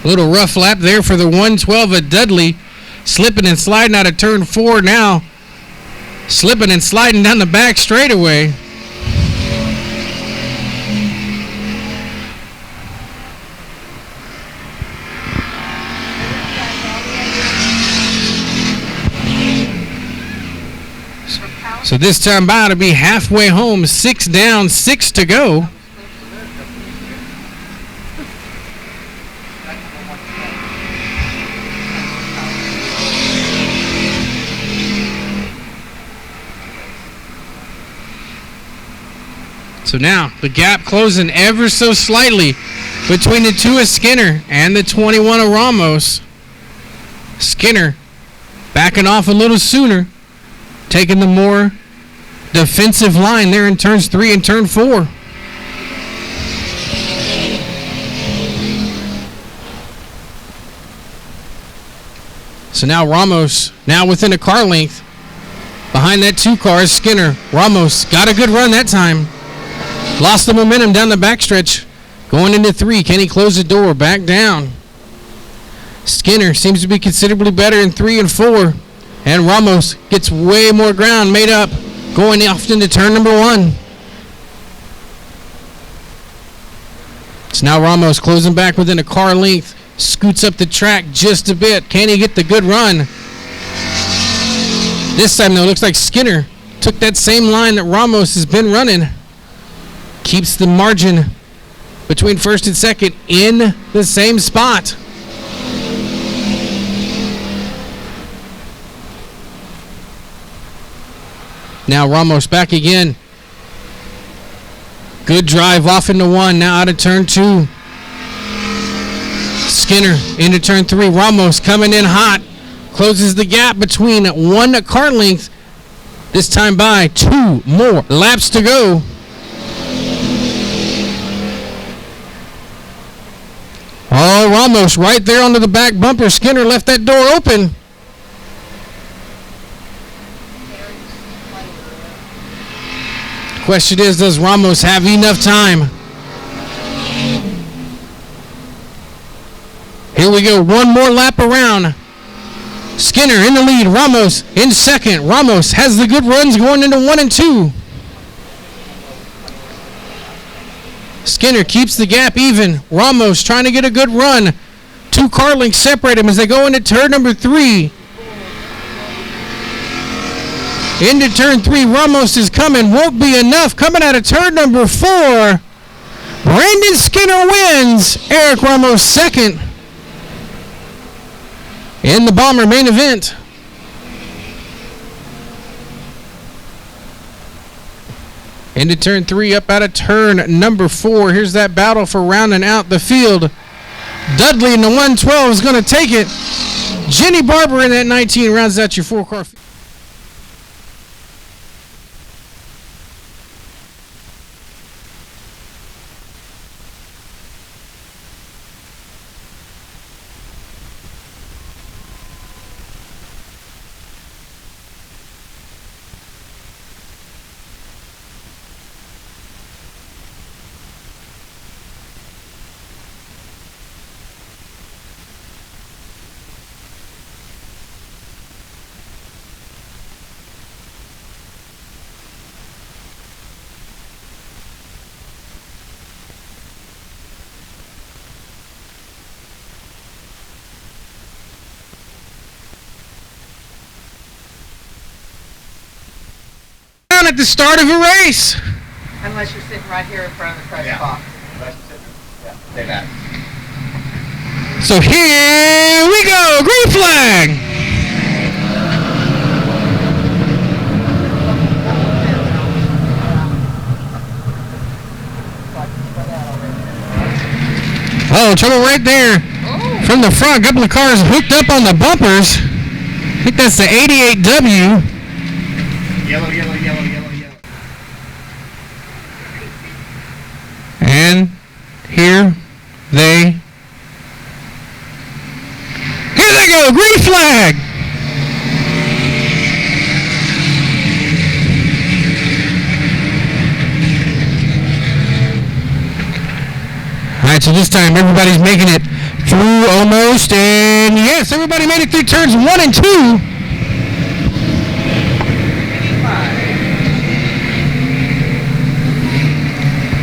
A little rough lap there for the 112 of Dudley. Slipping and sliding out of turn 4 now. Slipping and sliding down the back straightaway. So this time by to be halfway home, 6 down, 6 to go. So now the gap closing ever so slightly between the 2 of Skinner and the 21 of Ramos. Skinner backing off a little sooner, taking the more defensive line there in turns 3 and turn 4. So now Ramos, now within a car length. Behind that 2 car is Skinner. Ramos got a good run that time. Lost the momentum down the backstretch. Going into 3. Can he close the door? Back down. Skinner seems to be considerably better in 3 and 4. And Ramos gets way more ground made up going off into turn number 1. So now Ramos closing back within a car length. Scoots up the track just a bit. Can he get the good run? This time, though, looks like Skinner took that same line that Ramos has been running. Keeps the margin between first and second in the same spot. Now Ramos back again. Good drive off into 1. Now out of turn 2. Skinner into turn 3. Ramos coming in hot. Closes the gap between 1 car length. This time by 2 more laps to go. Oh, Ramos right there onto the back bumper. Skinner left that door open. Question is, does Ramos have enough time? Here we go. 1 more lap around. Skinner in the lead. Ramos in second. Ramos has the good runs going into 1 and 2. Skinner keeps the gap even. Ramos trying to get a good run. 2 car lengths separate them as they go into turn number 3. Into turn 3, Ramos is coming. Won't be enough. Coming out of turn number 4. Brandon Skinner wins. Eric Ramos second in the Bomber main event. Into turn 3, up out of turn number 4. Here's that battle for rounding out the field. Dudley in the 112 is going to take it. Jenny Barber in that 19 rounds out your 4-car field. At the start of a race. Unless you're sitting right here in front of the press box. Say that. So here we go. Green flag. Oh, trouble right there. From the front, a couple of cars hooked up on the bumpers. I think that's the 88W. Yellow, yellow, yellow, yellow, yellow. And here they go. Green flag. All right, so this time everybody's making it through almost, and yes, everybody made it through turns 1 and 2.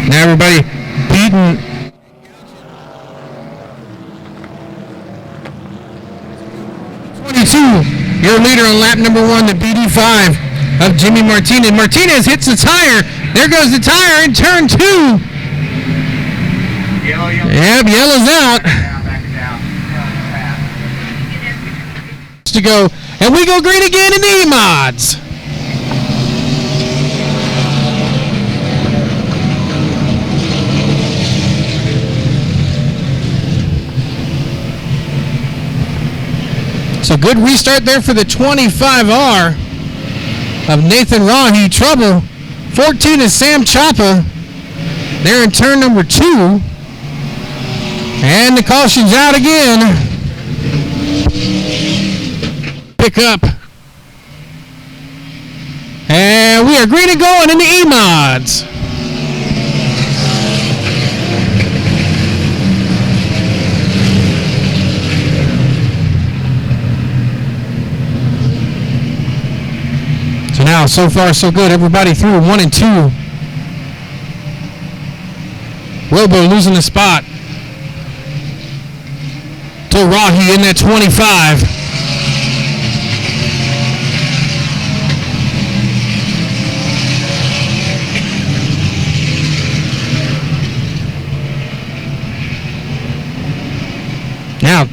Now everybody beating. Your leader on lap number 1, the BD5 of Jimmy Martinez. Martinez hits the tire. There goes the tire in turn 2. Yep, yellow's out. To go, and we go green again in the Emods. So good restart there for the 25R of Nathan Rahi. Trouble. 14 is Sam Choppa. They're in turn number 2. And the caution's out again. Pick up. And we are green and going in the E-Mods. So now, so far, so good. Everybody through 1 and 2. Robo losing the spot to Rahi in that 25. Now,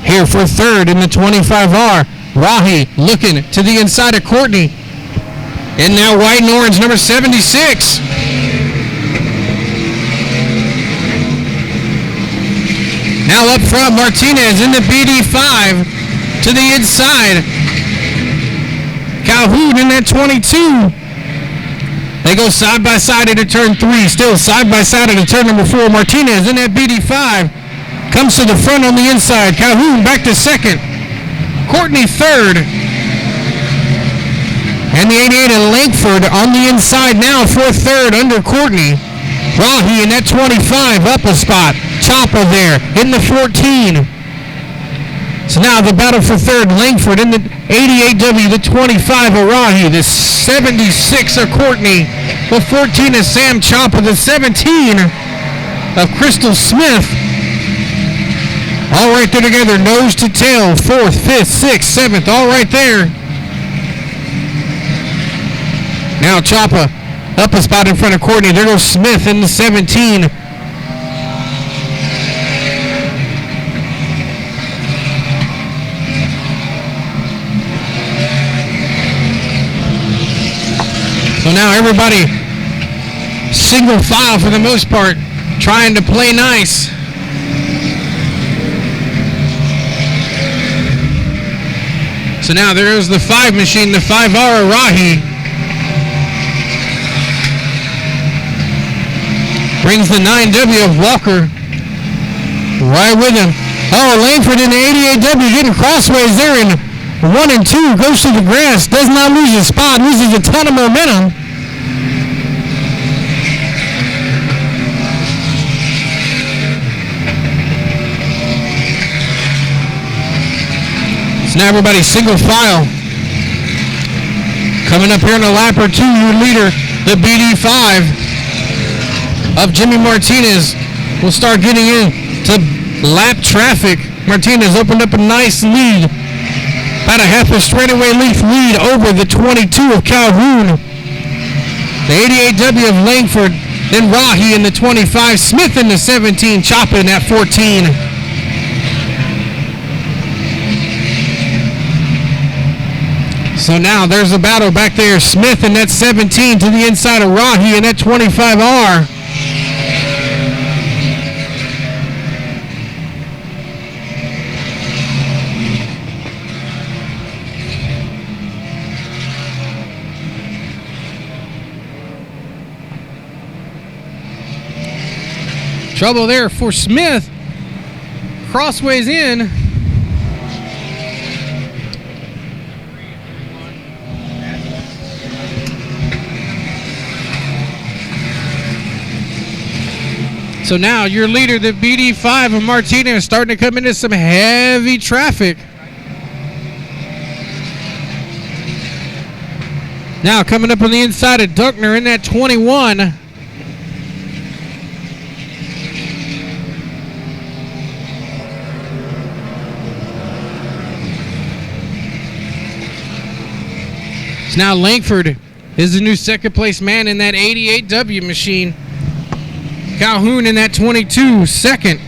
here for third in the 25R. Rahi looking to the inside of Courtney. And now white and orange, number 76. Now up front, Martinez in the BD5 to the inside. Calhoun in that 22. They go side by side into turn 3. Still side by side into turn number 4. Martinez in that BD5. Comes to the front on the inside. Calhoun back to second. Courtney third. And the 88 of Langford on the inside now for third under Courtney. Rahi in that 25 up a spot. Choppa there in the 14. So now the battle for third. Langford in the 88W, the 25 of Rahi, the 76 of Courtney, the 14 of Sam Choppa, the 17 of Crystal Smith. All right there together, nose to tail, 4th, 5th, 6th, 7th, all right there. Now Choppa up a spot in front of Courtney. There goes Smith in the 17. So now everybody single file for the most part, trying to play nice. So now there is the 5 machine, the 5R Rahi. Brings the 9W of Walker right with him. Oh, Langford in the 88W getting crossways there in 1 and 2. Goes to the grass, does not lose his spot, loses a ton of momentum. Now everybody single file. Coming up here in a lap or two, your leader, the BD5 of Jimmy Martinez, will start getting into lap traffic. Martinez opened up a nice lead. About a half a straightaway lead over the 22 of Calhoun. The 88W of Langford, then Rahi in the 25, Smith in the 17, Choppa in that 14. So now there's a battle back there. Smith in that 17 to the inside of Rahi in that 25R. Trouble there for Smith. Crossways in. So now your leader, the BD5 of Martinez, starting to come into some heavy traffic. Now coming up on the inside of Duckner in that 21. So now Langford is the new second place man in that 88W machine. Calhoun in that 22, second.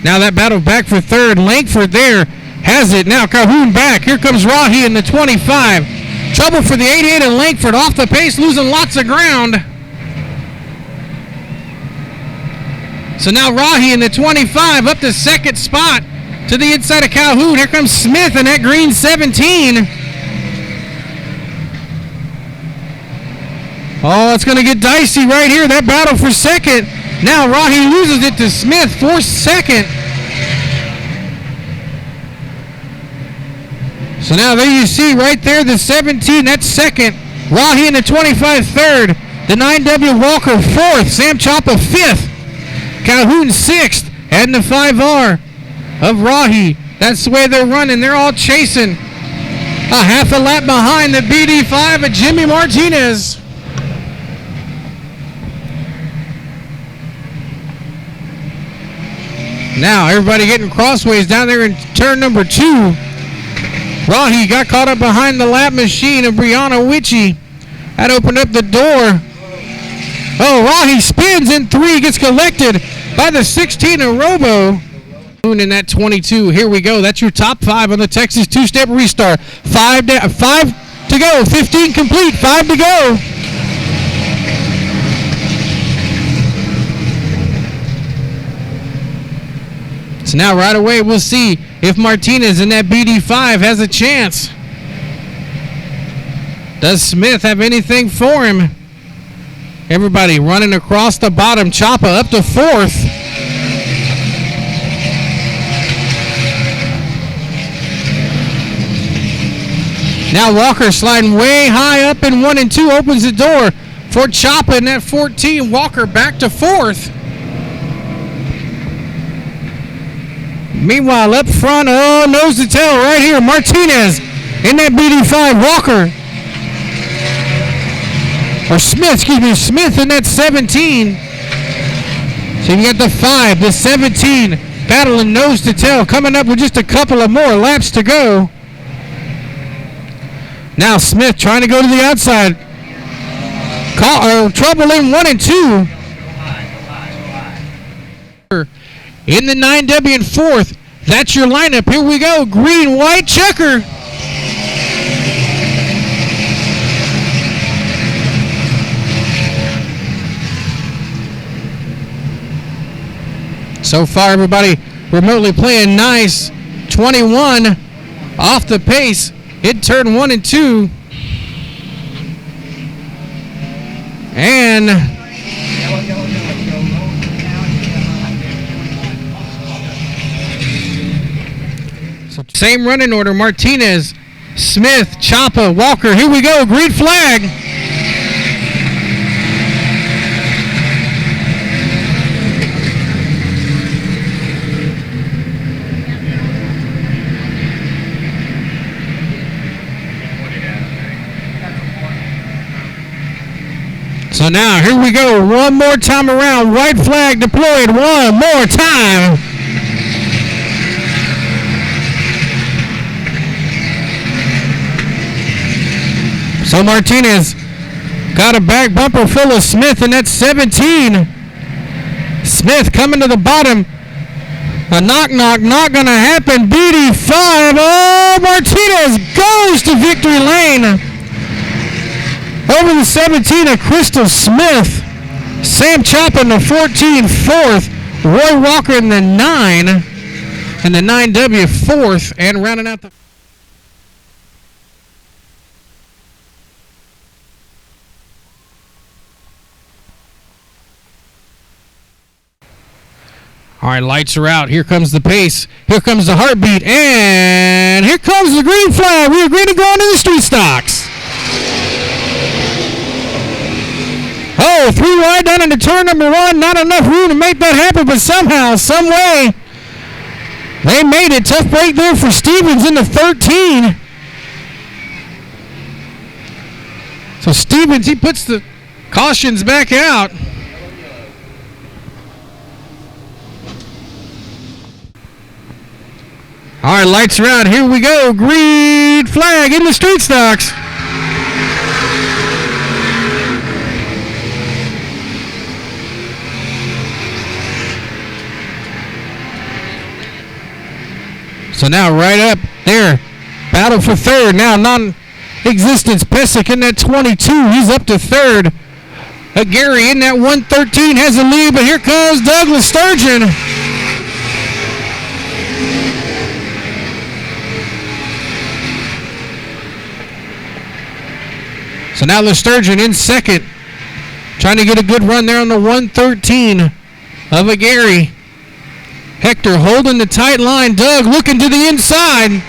Now that battle back for third. Langford there has it. Now Calhoun back. Here comes Rahi in the 25. Trouble for the 88 and Langford off the pace, losing lots of ground. So now Rahi in the 25 up to second spot to the inside of Calhoun. Here comes Smith in that green 17. Oh, it's going to get dicey right here. That battle for second. Now Rahi loses it to Smith for second. So now there you see right there the 17, that's second. Rahi in the 25, third. The 9W Walker, fourth. Sam Chapa, fifth. Calhoun, sixth. And the 5R of Rahi. That's the way they're running. They're all chasing. A half a lap behind the BD5 of Jimmy Martinez. Now everybody getting crossways down there in turn number 2. Rahi got caught up behind the lap machine of Brianna Witchy. That opened up the door. Oh, Rahi spins in 3, gets collected by the 16 of Robo. In that 22, here we go. That's your top 5 on the Texas two-step restart. 5 to go, 15 complete, 5 to go. So now right away we'll see if Martinez in that BD5 has a chance. Does Smith have anything for him? Everybody running across the bottom. Chapa up to fourth. Now Walker sliding way high up in 1 and 2 opens the door for Chapa in that 14. Walker back to fourth. Meanwhile, up front, oh, nose to tail right here. Martinez in that BD5. Walker. Or Smith, excuse me. Smith in that 17. So you got the 5, the 17, battling nose to tail. Coming up with just a couple of more laps to go. Now Smith trying to go to the outside. Trouble in 1 and 2. In the 9W and fourth. That's your lineup. Here we go. Green, white, checker. So far, everybody remotely playing nice. 21 off the pace. Hit turn 1 and 2. And so same running order. Martinez, Smith, Chapa, Walker. Here we go. Green flag. So now, here we go. One more time around. White flag deployed one more time. So Martinez got a back bumper full of Smith, and that's 17. Smith coming to the bottom. A knock, not going to happen. BD5. Oh, Martinez goes to victory lane. Over the 17 of Crystal Smith. Sam Chapa in the 14, fourth. Roy Walker in the 9. And the 9W fourth. And rounding out the... All right, lights are out. Here comes the pace. Here comes the heartbeat. And here comes the green flag. We agree to go into the street stocks. Oh, 3 wide down into turn number 1. Not enough room to make that happen, but somehow, some way, they made it. Tough break there for Stevens in the 13. So Stevens, he puts the cautions back out. All right, lights are out. Here we go. Green flag in the street stocks. So now right up there, battle for third. Now non-existence. Pesic in that 22. He's up to third. Gary in that 113 has the lead, but here comes Douglas Sturgeon. So now Sturgeon in second, trying to get a good run there on the 113 of Gary. Hector holding the tight line. Doug looking to the inside.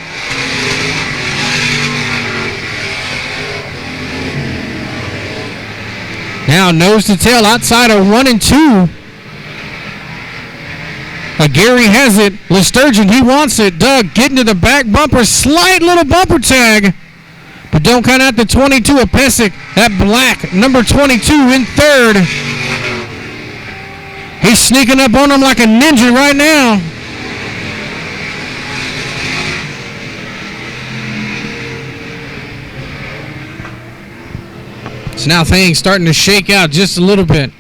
Now nose to tail outside of 1 and 2. Gary has it. Sturgeon, he wants it. Doug getting to the back bumper. Slight little bumper tag. But don't count out the 22 of Pesic. That black, number 22 in third. He's sneaking up on him like a ninja right now. So now things starting to shake out just a little bit.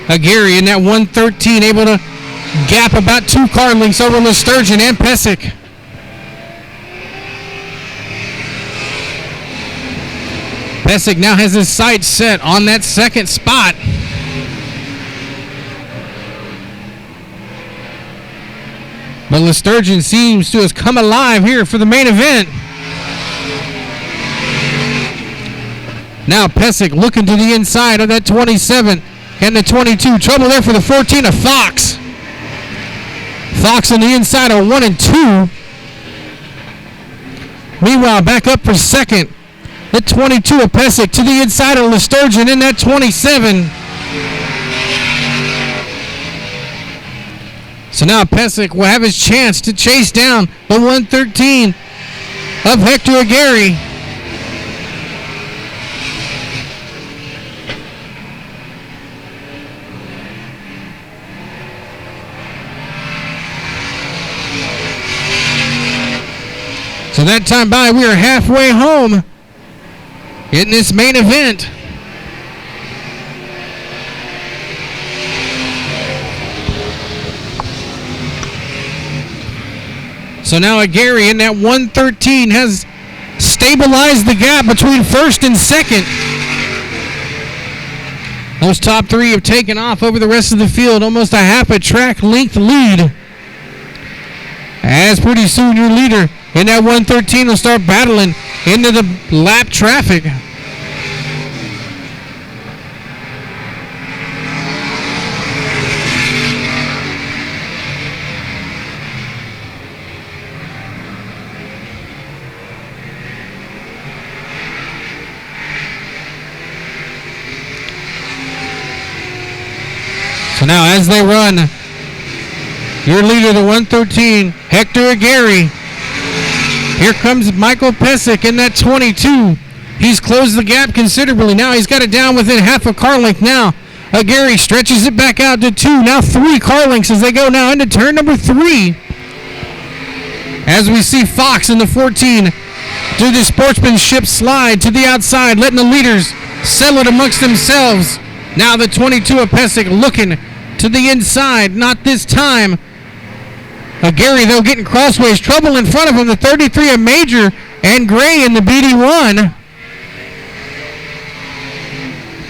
Gary in that 113 able to gap about 2 car lengths over Sturgeon and Pesic. Pesic now has his sights set on that second spot. But Sturgeon seems to have come alive here for the main event. Now Pesic looking to the inside of that 27 and the 22. Trouble there for the 14 of Fox. Fox on the inside of 1 and 2. Meanwhile, back up for second. The 22 of Pesic to the inside of Sturgeon in that 27. So now Pesic will have his chance to chase down the 113 of Hector Gary. So that time by, we are halfway home in this main event. So now Gary in that 113 has stabilized the gap between first and second. Those top 3 have taken off over the rest of the field, almost a half a track length lead. As pretty soon your leader in that 113 will start battling into the lap traffic. So now as they run, your leader, the 113, Hector Gary. Here comes Michael Pesic in that 22. He's closed the gap considerably. Now he's got it down within half a car length now. Gary stretches it back out to 2. Now 3 car lengths as they go now into turn number 3. As we see Fox in the 14 do the sportsmanship slide to the outside, letting the leaders settle it amongst themselves. Now the 22 of Pesic looking to the inside. Not this time. Gary, though, getting crossways. Trouble in front of him. The 33 of Major and Gray in the BD1.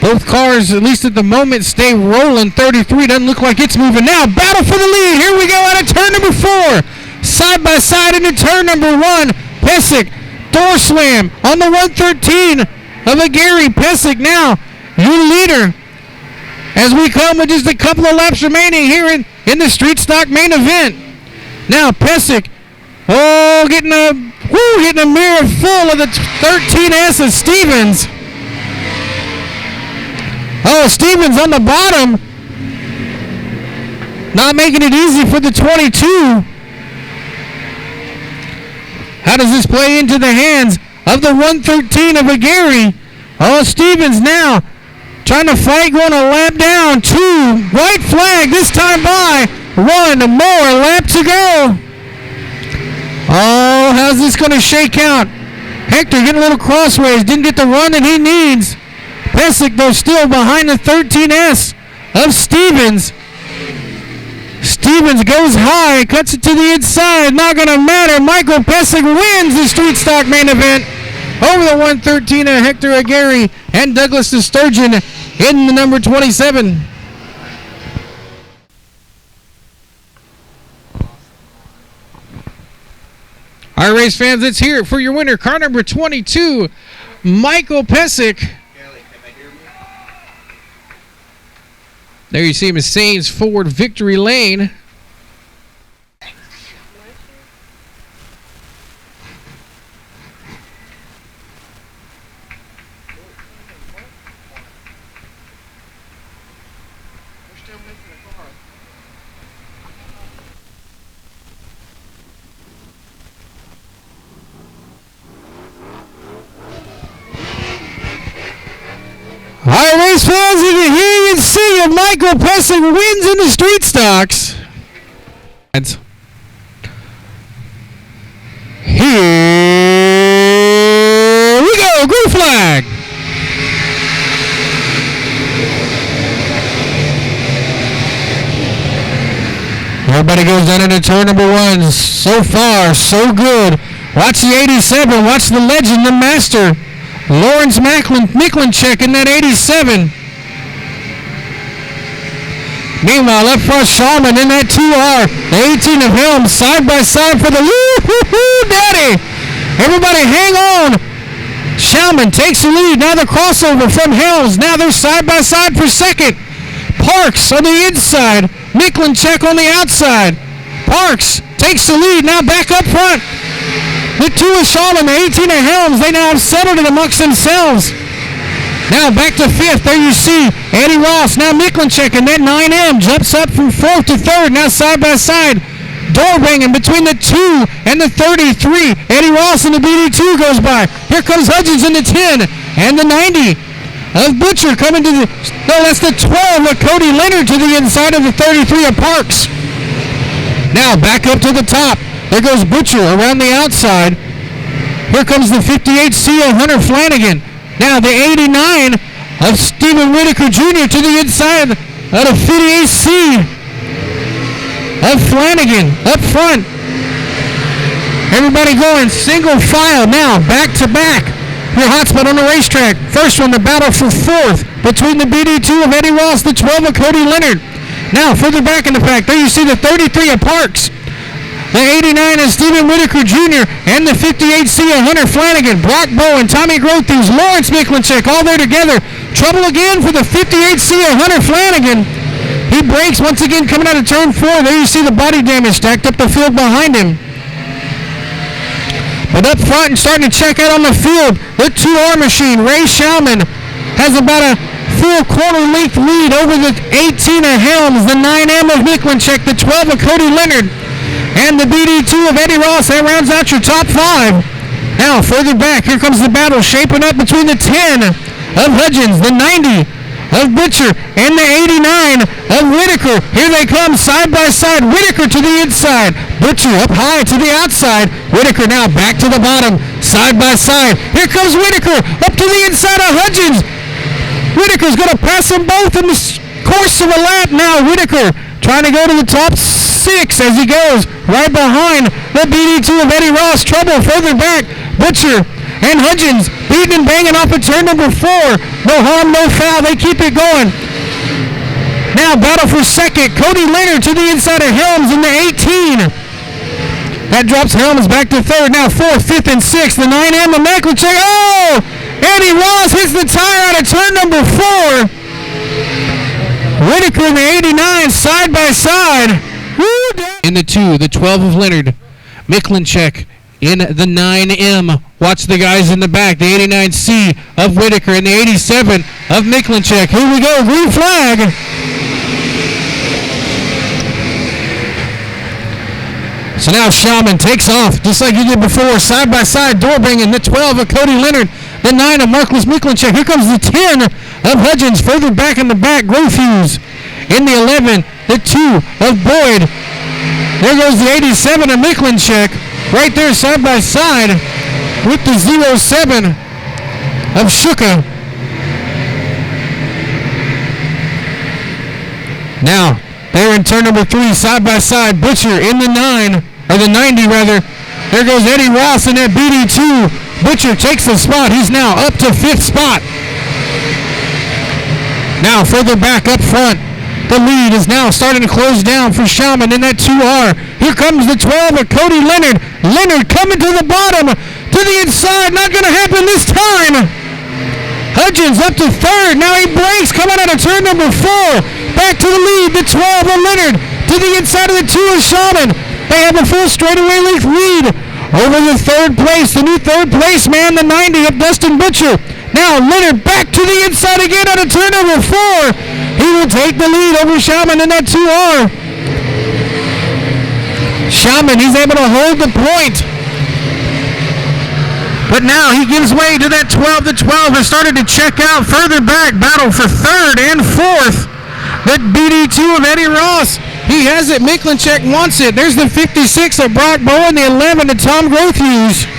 Both cars, at least at the moment, stay rolling. 33 doesn't look like it's moving now. Battle for the lead. Here we go out of turn number 4. Side by side into turn number 1. Pesic, door slam on the 113 of Gary. Pesic now, your leader. As we come with just a couple of laps remaining here in the street stock main event. Now Pesic, getting a mirror full of the 13S of Stevens. Stevens on the bottom. Not making it easy for the 22. How does this play into the hands of the 113 of Gary? Stevens now trying to fight, going a lap down. 2, white flag this time by. 1 more lap to go. Oh, how's this going to shake out? Hector getting a little crossways. Didn't get the run that he needs. Pesic, though, still behind the 13S of Stevens. Stevens goes high, cuts it to the inside. Not going to matter. Michael Pesic wins the Street Stock main event over the 113 of Hector Aguirre and Douglas the Sturgeon in the number 27. All right, race fans, let's hear it for your winner. Car number 22, Michael Pesic. There you see him as Sainz Ford Victory Lane. All right, race fans, you can hear and see if Michael Pesic wins in the Street Stocks. And here we go, green flag. Everybody goes down into turn number 1. So far, so good. Watch the 87, watch the legend, the master. Lawrence Miklinchek in that 87. Meanwhile, up front, Shawman in that 2R. The 18 of Helms side by side for the woo-hoo-hoo daddy. Everybody hang on. Shawman takes the lead. Now the crossover from Helms. Now they're side by side for second. Parks on the inside. Miklinchek on the outside. Parks takes the lead. Now back up front. The 2 of Shawman, the 18 of Helms, they now have settled it amongst themselves. Now back to 5th. There you see Eddie Ross. Now Miklinchek in that 9M jumps up from 4th to 3rd. Now side by side. Door banging between the 2 and the 33. Eddie Ross in the BD2 goes by. Here comes Hudgens in the 10 and the 90 of Butcher coming to the... No, that's the 12 of Cody Leonard to the inside of the 33 of Parks. Now back up to the top. There goes Butcher around the outside. Here comes the 58C of Hunter Flanagan. Now the 89 of Stephen Whitaker Jr. to the inside of the 58C of Flanagan up front. Everybody going single file now, back to back. Your hotspot on the racetrack. First one, the battle for 4th between the BD2 of Eddie Ross, the 12 of Cody Leonard. Now further back in the pack, there you see the 33 of Parks. The 89 is Stephen Whitaker Jr. and the 58C of Hunter Flanagan. Brock Bowen, Tommy Grothews, Lawrence Miklinchek, all there together. Trouble again for the 58C of Hunter Flanagan. He breaks once again coming out of turn 4. There you see the body damage stacked up the field behind him. But up front and starting to check out on the field, the 2R machine, Ray Shawman, has about a full quarter-length lead over the 18 of Helms, the 9M of Miklinchek, the 12 of Cody Leonard. And the BD2 of Eddie Ross, that rounds out your top 5. Now, further back, here comes the battle shaping up between the 10 of Hudgens, the 90 of Butcher, and the 89 of Whitaker. Here they come, side by side. Whitaker to the inside. Butcher up high to the outside. Whitaker now back to the bottom, side by side. Here comes Whitaker up to the inside of Hudgens. Whitaker's going to pass them both in the course of a lap now. Whitaker trying to go to the top 6 as he goes right behind the BD2 of Eddie Ross. Trouble further back. Butcher and Hudgens beating and banging off of turn number 4. No harm, no foul. They keep it going. Now battle for second. Cody Leonard to the inside of Helms in the 18. That drops Helms back to 3rd. Now 4th, 5th, and 6th. The 9M of Miklinchek. Oh! Eddie Ross hits the tire out of turn number 4. Whitaker in the 89 side by side. In the 2, the 12 of Leonard. Miklinchek in the 9M. Watch the guys in the back. The 89C of Whitaker and the 87 of Miklinchek. Here we go. Green flag. So now Shawman takes off just like he did before. Side by side. Door banging. The 12 of Cody Leonard. The 9 of Marcus Miklinchek. Here comes the 10 of Hudgens. Further back in the back. Grothews. In the 11, the 2 of Boyd. There goes the 87 of Miklinchek. right there side by side with the 07 of Shuka. Now, they're in turn number 3, side by side. Butcher in the 9, or the 90 rather. There goes Eddie Ross in that BD2. Butcher takes the spot. He's now up to 5th spot. Now further back up front, the lead is now starting to close down for Shaman in that 2R. Here comes the 12 of Cody Leonard. Leonard coming to the bottom, to the inside. Not going to happen this time. Hudgens up to 3rd. Now he breaks coming out of turn number 4. Back to the lead, the 12 of Leonard. To the inside of the 2 of Shaman. They have a full straightaway length lead over the 3rd place. The new 3rd place man, the 90 of Dustin Butcher. Now Leonard back to the inside again out of turn number 4. He will take the lead over Shaman in that 2R. Shaman, he's able to hold the point. But now he gives way to that 12. The 12 has started to check out further back. Battle for 3rd and 4th. That BD2 of Eddie Ross. He has it. Miklinchek wants it. There's the 56 of Brock Bowen, the 11 of Tom Grothhughes.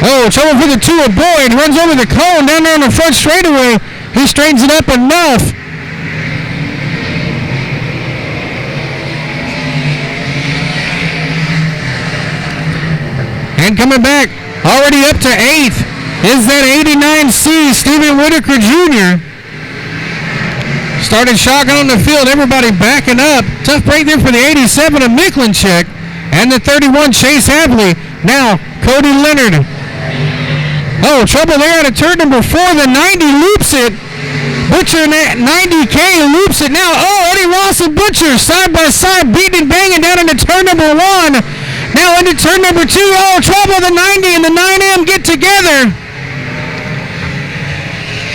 Oh, trouble for the 2 of Boyd. Runs over the cone down there on the front straightaway. He straightens it up enough. And coming back, already up to 8th, is that 89C, Stephen Whitaker Jr. Started shotgun on the field, everybody backing up. Tough break there for the 87 of Miklinchek and the 31 Chase Hadley. Now, Cody Leonard. Oh, trouble there out of turn number 4. The 90 loops it. Butcher and that 90K loops it now. Oh, Eddie Ross and Butcher side by side, beating and banging down into turn number 1. Now into turn number 2. Oh, trouble. The 90 and the 9M get together.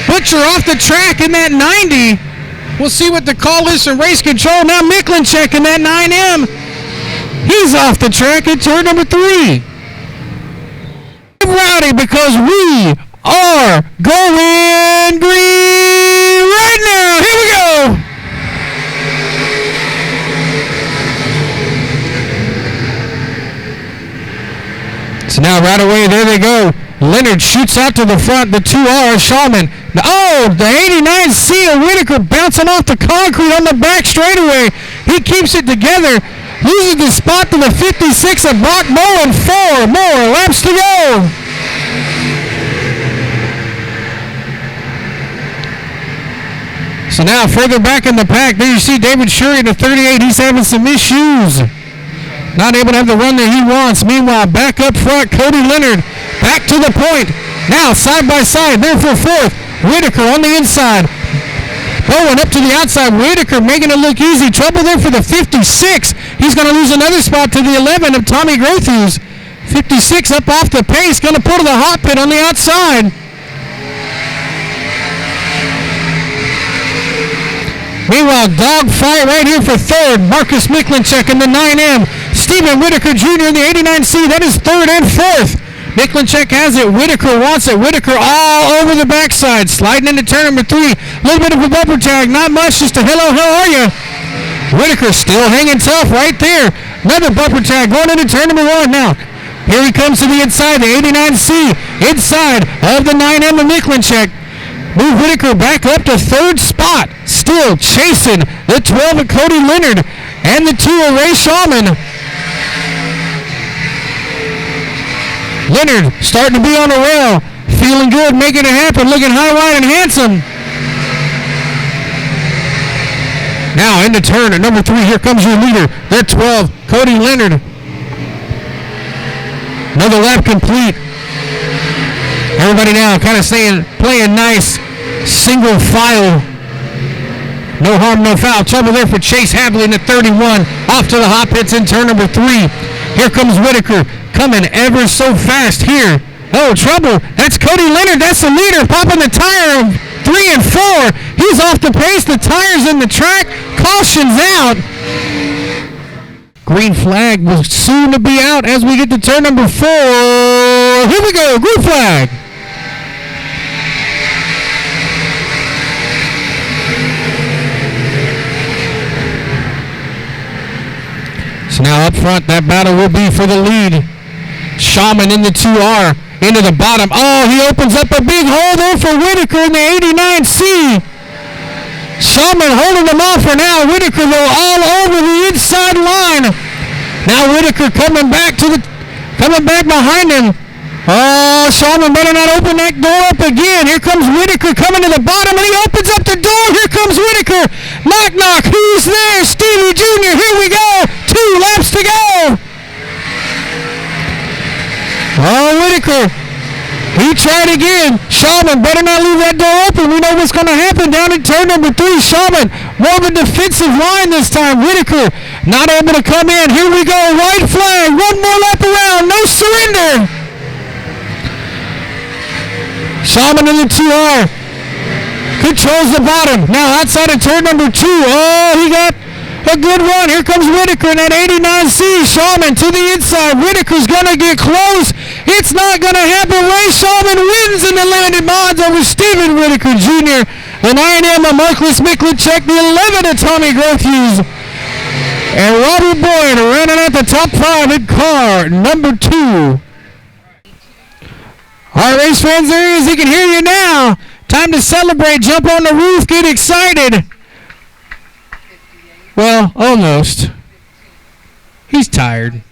Butcher off the track in that 90. We'll see what the call is from race control. Now Miklinchek in that 9M. He's off the track at turn number 3. Rowdy, because we are going green right now. Here we go. So now right away, there they go. Leonard shoots out to the front, the 2R, Shaman. Oh, the 89C of Whitaker bouncing off the concrete on the back straightaway. He keeps it together. Loses the spot to the 56 of Brock Bowen. 4 more laps to go. So now further back in the pack, there you see David Shurey, the 38. He's having some issues. Not able to have the run that he wants. Meanwhile, back up front, Cody Leonard back to the point. Now side by side, there for 4th. Whitaker on the inside. Bowen up to the outside. Whitaker making it look easy. Trouble there for the 56. He's going to lose another spot to the 11 of Tommy Grothhughes. 56 up off the pace. Going to pull to the hot pit on the outside. Meanwhile, dogfight right here for 3rd. Marcus Miklinchek in the 9M. Stephen Whitaker Jr. in the 89C. That is 3rd and 4th. Miklinchek has it. Whitaker wants it. Whitaker all over the backside. Sliding into turn number 3. A little bit of a bumper tag. Not much. Just a hello, how are you? Whitaker still hanging tough right there. Another bumper tag going into turn number 1 now. Here he comes to the inside. The 89C inside of the 9M of Miklinchek. Move Whitaker back up to 3rd spot. Still chasing the 12 of Cody Leonard and the 2 of Ray Shaman. Leonard starting to be on a rail. Feeling good, making it happen, looking high, wide, and handsome. Now into turn at number 3. Here comes your leader. They're 12, Cody Leonard. Another lap complete. Everybody now kind of playing nice, single file. No harm, no foul. Trouble there for Chase Hadley in the 31. Off to the hot pits in turn number 3. Here comes Whitaker. Coming ever so fast here. Oh, trouble. That's Cody Leonard. That's the leader. Popping the tire of 3 and 4. He's off the pace. The tire's in the track. Caution's out. Green flag will soon to be out as we get to turn number 4. Here we go. Green flag. Now up front, that battle will be for the lead. Shaman in the 2R, into the bottom. Oh, he opens up a big hole there for Whitaker in the 89C. Shaman holding him off for now. Whitaker, though, all over the inside line. Now Whitaker coming back behind him. Oh, Shaman better not open that door up again. Here comes Whitaker coming to the bottom, and he opens up the door. Here comes Whitaker. Knock, knock. Who's there? Stevie Jr. Here we go. 2 laps to go. Oh, Whitaker. He tried again. Shaman better not leave that door open. We know what's going to happen down in turn number 3. Shaman, more of a defensive line this time. Whitaker not able to come in. Here we go. White flag. One more lap around. No surrender. Shaman in the 2R. Controls the bottom. Now outside of turn number 2. Oh, he got a good run. Here comes Whitaker in that 89C. Shaman to the inside. Whitaker's going to get close. It's not going to happen. Ray Shaman wins in the landed mods over Steven Whitaker Jr. The 9M of Marcus Miklicek. The 11 of Tommy Grothhughes. And Robert Boyd running at the top 5 in car number 2. All right, race fans, there he is. He can hear you now. Time to celebrate. Jump on the roof. Get excited. Well, almost. He's tired.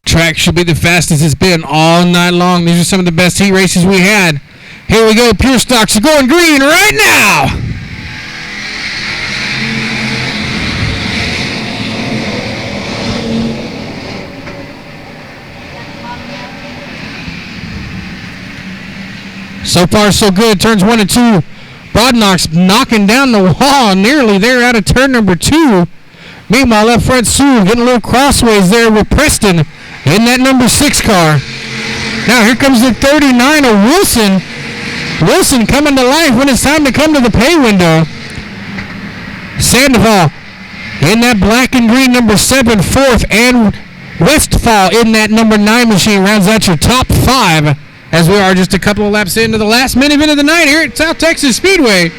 Track should be the fastest it's been all night long. These are some of the best heat races we had. Here we go. Pure Stocks are going green right now. So far, so good. Turns 1 and 2. Broadnox knocking down the wall. Nearly there out of turn number 2. Meanwhile, up front, Sue getting a little crossways there with Preston in that number 6 car. Now here comes the 39 of Wilson. Wilson coming to life when it's time to come to the pay window. Sandoval in that black and green number 7, 4th, and Westfall in that number 9 machine rounds out your top 5 as we are just a couple of laps into the last minute of the night here at South Texas Speedway.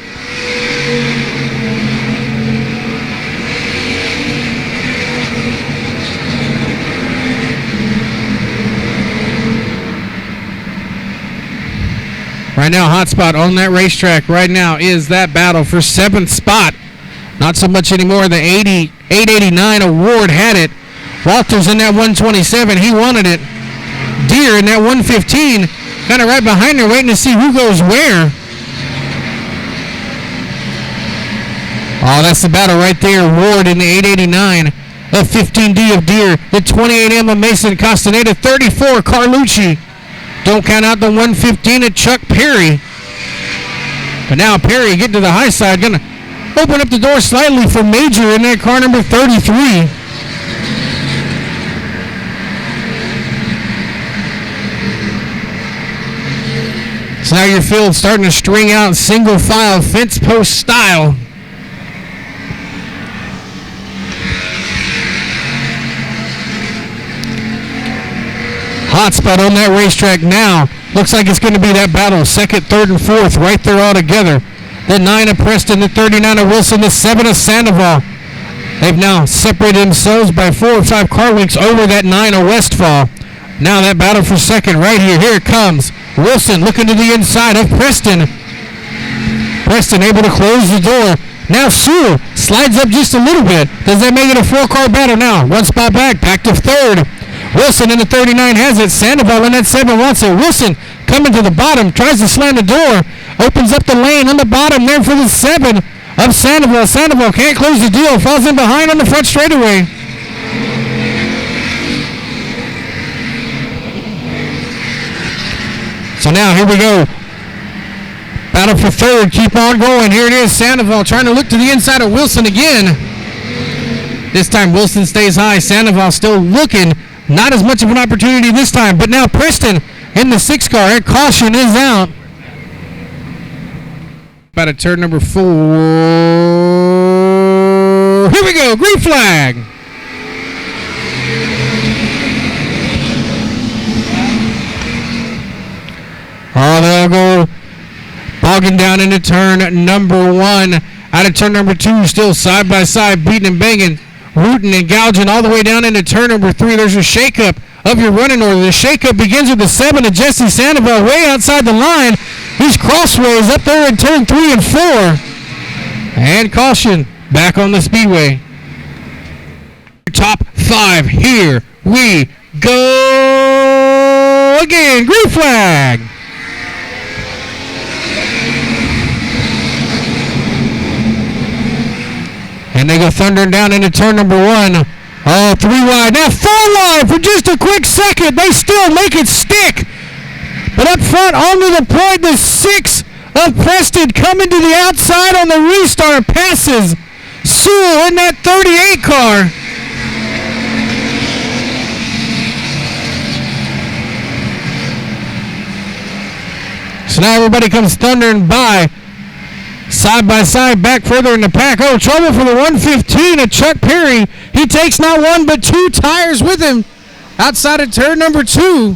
Right now, hot spot on that racetrack right now is that battle for 7th spot. Not so much anymore. The 889 award had it. Walters in that 127. He wanted it. Deere in that 115. Kind of right behind her, waiting to see who goes where. Oh, that's the battle right there. Ward in the 889. The 15D of Deere. The 28M of Mason Castaneda. 34 Carlucci. Don't count out the 115 of Chuck Perry. But now Perry getting to the high side. Going to open up the door slightly for Major in that car number 33. So now your field starting to string out single file fence post style. Hot spot on that racetrack now. Looks like it's going to be that battle. 2nd, 3rd, and 4th right there all together. The 9 of Preston, the 39 of Wilson, the 7 of Sandoval. They've now separated themselves by 4 or 5 car lengths over that 9 of Westfall. Now that battle for 2nd right here. Here it comes. Wilson looking to the inside of Preston. Preston able to close the door. Now Sewell slides up just a little bit. Does that make it a 4-car battle now? 1 spot back to 3rd. Wilson in the 39 has it. Sandoval in that 7 wants it. Wilson coming to the bottom. Tries to slam the door. Opens up the lane on the bottom there for the 7 of Sandoval. Sandoval can't close the deal. Falls in behind on the front straightaway. So now here we go. Battle for 3rd. Keep on going. Here it is. Sandoval trying to look to the inside of Wilson again. This time Wilson stays high. Sandoval still looking. Not as much of an opportunity this time. But now Preston in the 6 car. And caution is out. About a turn number 4. Here we go. Green flag. Oh, they'll go bogging down into turn number 1. Out of turn number 2, still side by side, beating and banging, rooting and gouging all the way down into turn number 3. There's a shakeup of your running order. The shakeup begins with the 7 of Jesse Sandoval way outside the line. He's crossways up there in turn 3 and 4. And caution, back on the Speedway. Top 5, here we go again. Green flag. And they go thundering down into turn number 1. Oh, 3 wide. Now 4 wide for just a quick second. They still make it stick. But up front, onto the point, the 6 of Preston coming to the outside on the restart. Passes Sewell in that 38 car. So now everybody comes thundering by. Side by side, back further in the pack. Oh, trouble for the 115 of Chuck Perry. He takes not 1 but 2 tires with him outside of turn number 2.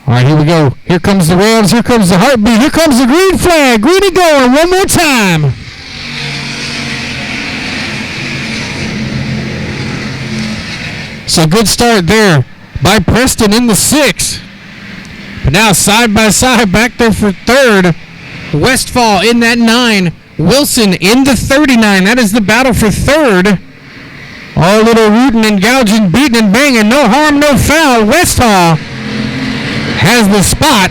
All right, here we go. Here comes the revs. Here comes the heartbeat. Here comes the green flag. Greeny going one more time. So good start there by Preston in the 6. But now side by side back there for 3rd. Westfall in that 9. Wilson in the 39. That is the battle for 3rd. All little rooting and gouging, beating and banging. No harm, no foul. Westfall has the spot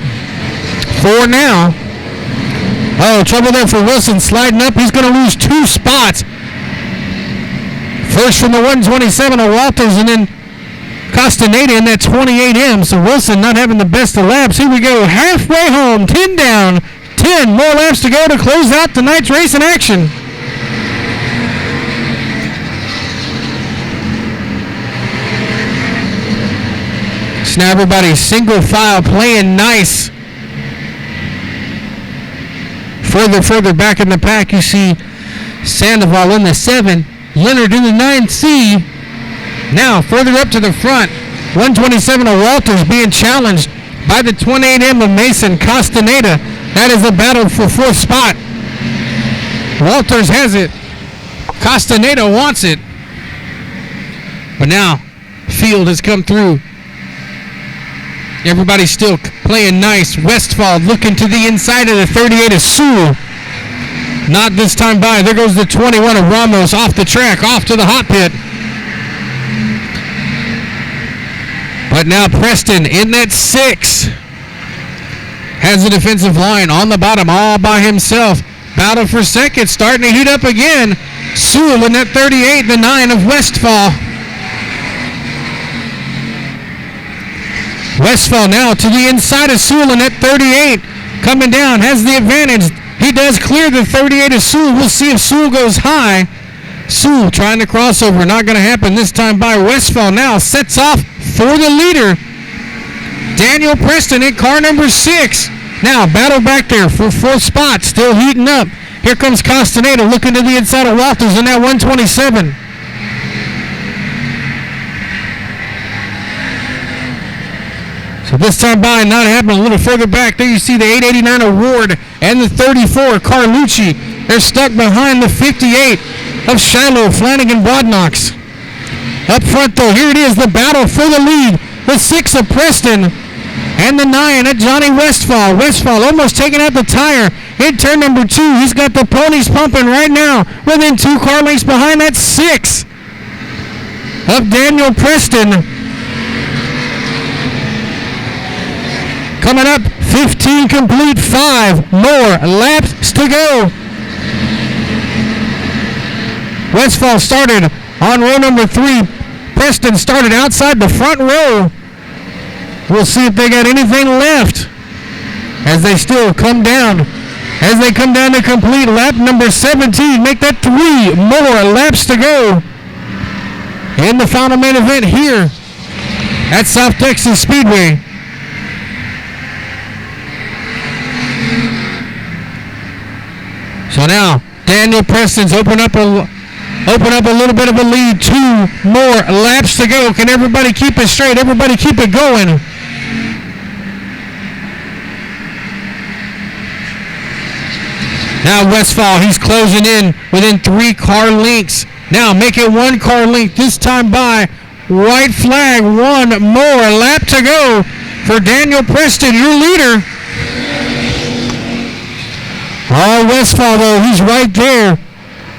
for now. Oh, trouble there for Wilson sliding up. He's going to lose 2 spots. First from the 127 of Walters and then Castaneda in that 28M. So Wilson not having the best of laps. Here we go. Halfway home. 10 down. 10 more laps to go to close out tonight's race in action. So now everybody single file playing nice. Further back in the pack, you see Sandoval in the 7, Leonard in the 9C. Now further up to the front, 127 of Walters being challenged by the 28M of Mason Castaneda. That is a battle for 4th spot. Walters has it. Castaneda wants it. But now field has come through. Everybody's still playing nice. Westfall looking to the inside of the 38 of Sewell. Not this time by. There goes the 21 of Ramos off the track, off to the hot pit. But now Preston in that 6 has the defensive line on the bottom all by himself. Battle for 2nd, starting to heat up again. Sewell in that 38, the 9 of Westfall. Westfall now to the inside of Sewell in that 38. Coming down, has the advantage. He does clear the 38 of Sewell. We'll see if Sewell goes high. Sewell trying to cross over. Not going to happen this time by Westfall. Now sets off for the leader. Daniel Preston in car number 6. Now battle back there for 4th spot. Still heating up. Here comes Castaneda looking to the inside of Walters in that 127. So this time by, not happening. A little further back, there you see the 889 of Ward and the 34 Carlucci. They're stuck behind the 58 of Shiloh, Flanagan, Bodnox. Up front though, here it is, the battle for the lead. The 6 of Preston and the 9 of Johnny Westfall. Westfall almost taking out the tire in turn number 2. He's got the ponies pumping right now. Within 2 car lengths behind that 6 of Daniel Preston. Coming up, 15 complete, 5 more laps to go. Westfall started on row number 3. Preston started outside the front row. We'll see if they got anything left as they still come down as they come down to complete lap number 17. Make that 3 more laps to go in the final main event here at South Texas Speedway. So now Daniel Preston's open up a little bit of a lead. 2 more laps to go. Can everybody keep it straight? Everybody keep it going. Now Westfall, he's closing in within 3 car lengths. Now make it 1 car length this time by. White flag, 1 more lap to go for Daniel Preston, your leader. Oh, Westfall though, he's right there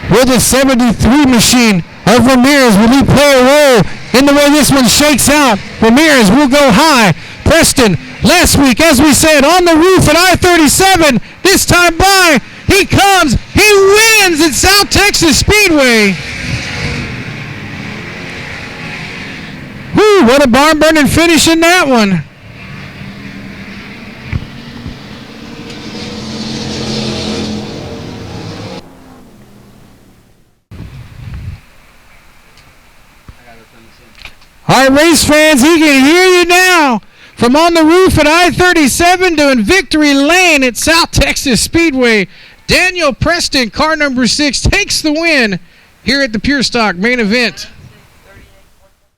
with the 73 machine of Ramirez. Will he play a role in the way this one shakes out? Ramirez will go high. Preston, last week, as we said, on the roof at I-37, this time by. He comes, he wins at South Texas Speedway. Whew, what a barn-burning finish in that one. All right, race fans, he can hear you now. From on the roof at I-37 to in Victory Lane at South Texas Speedway, Daniel Preston, car number 6, takes the win here at the Pure Stock main event.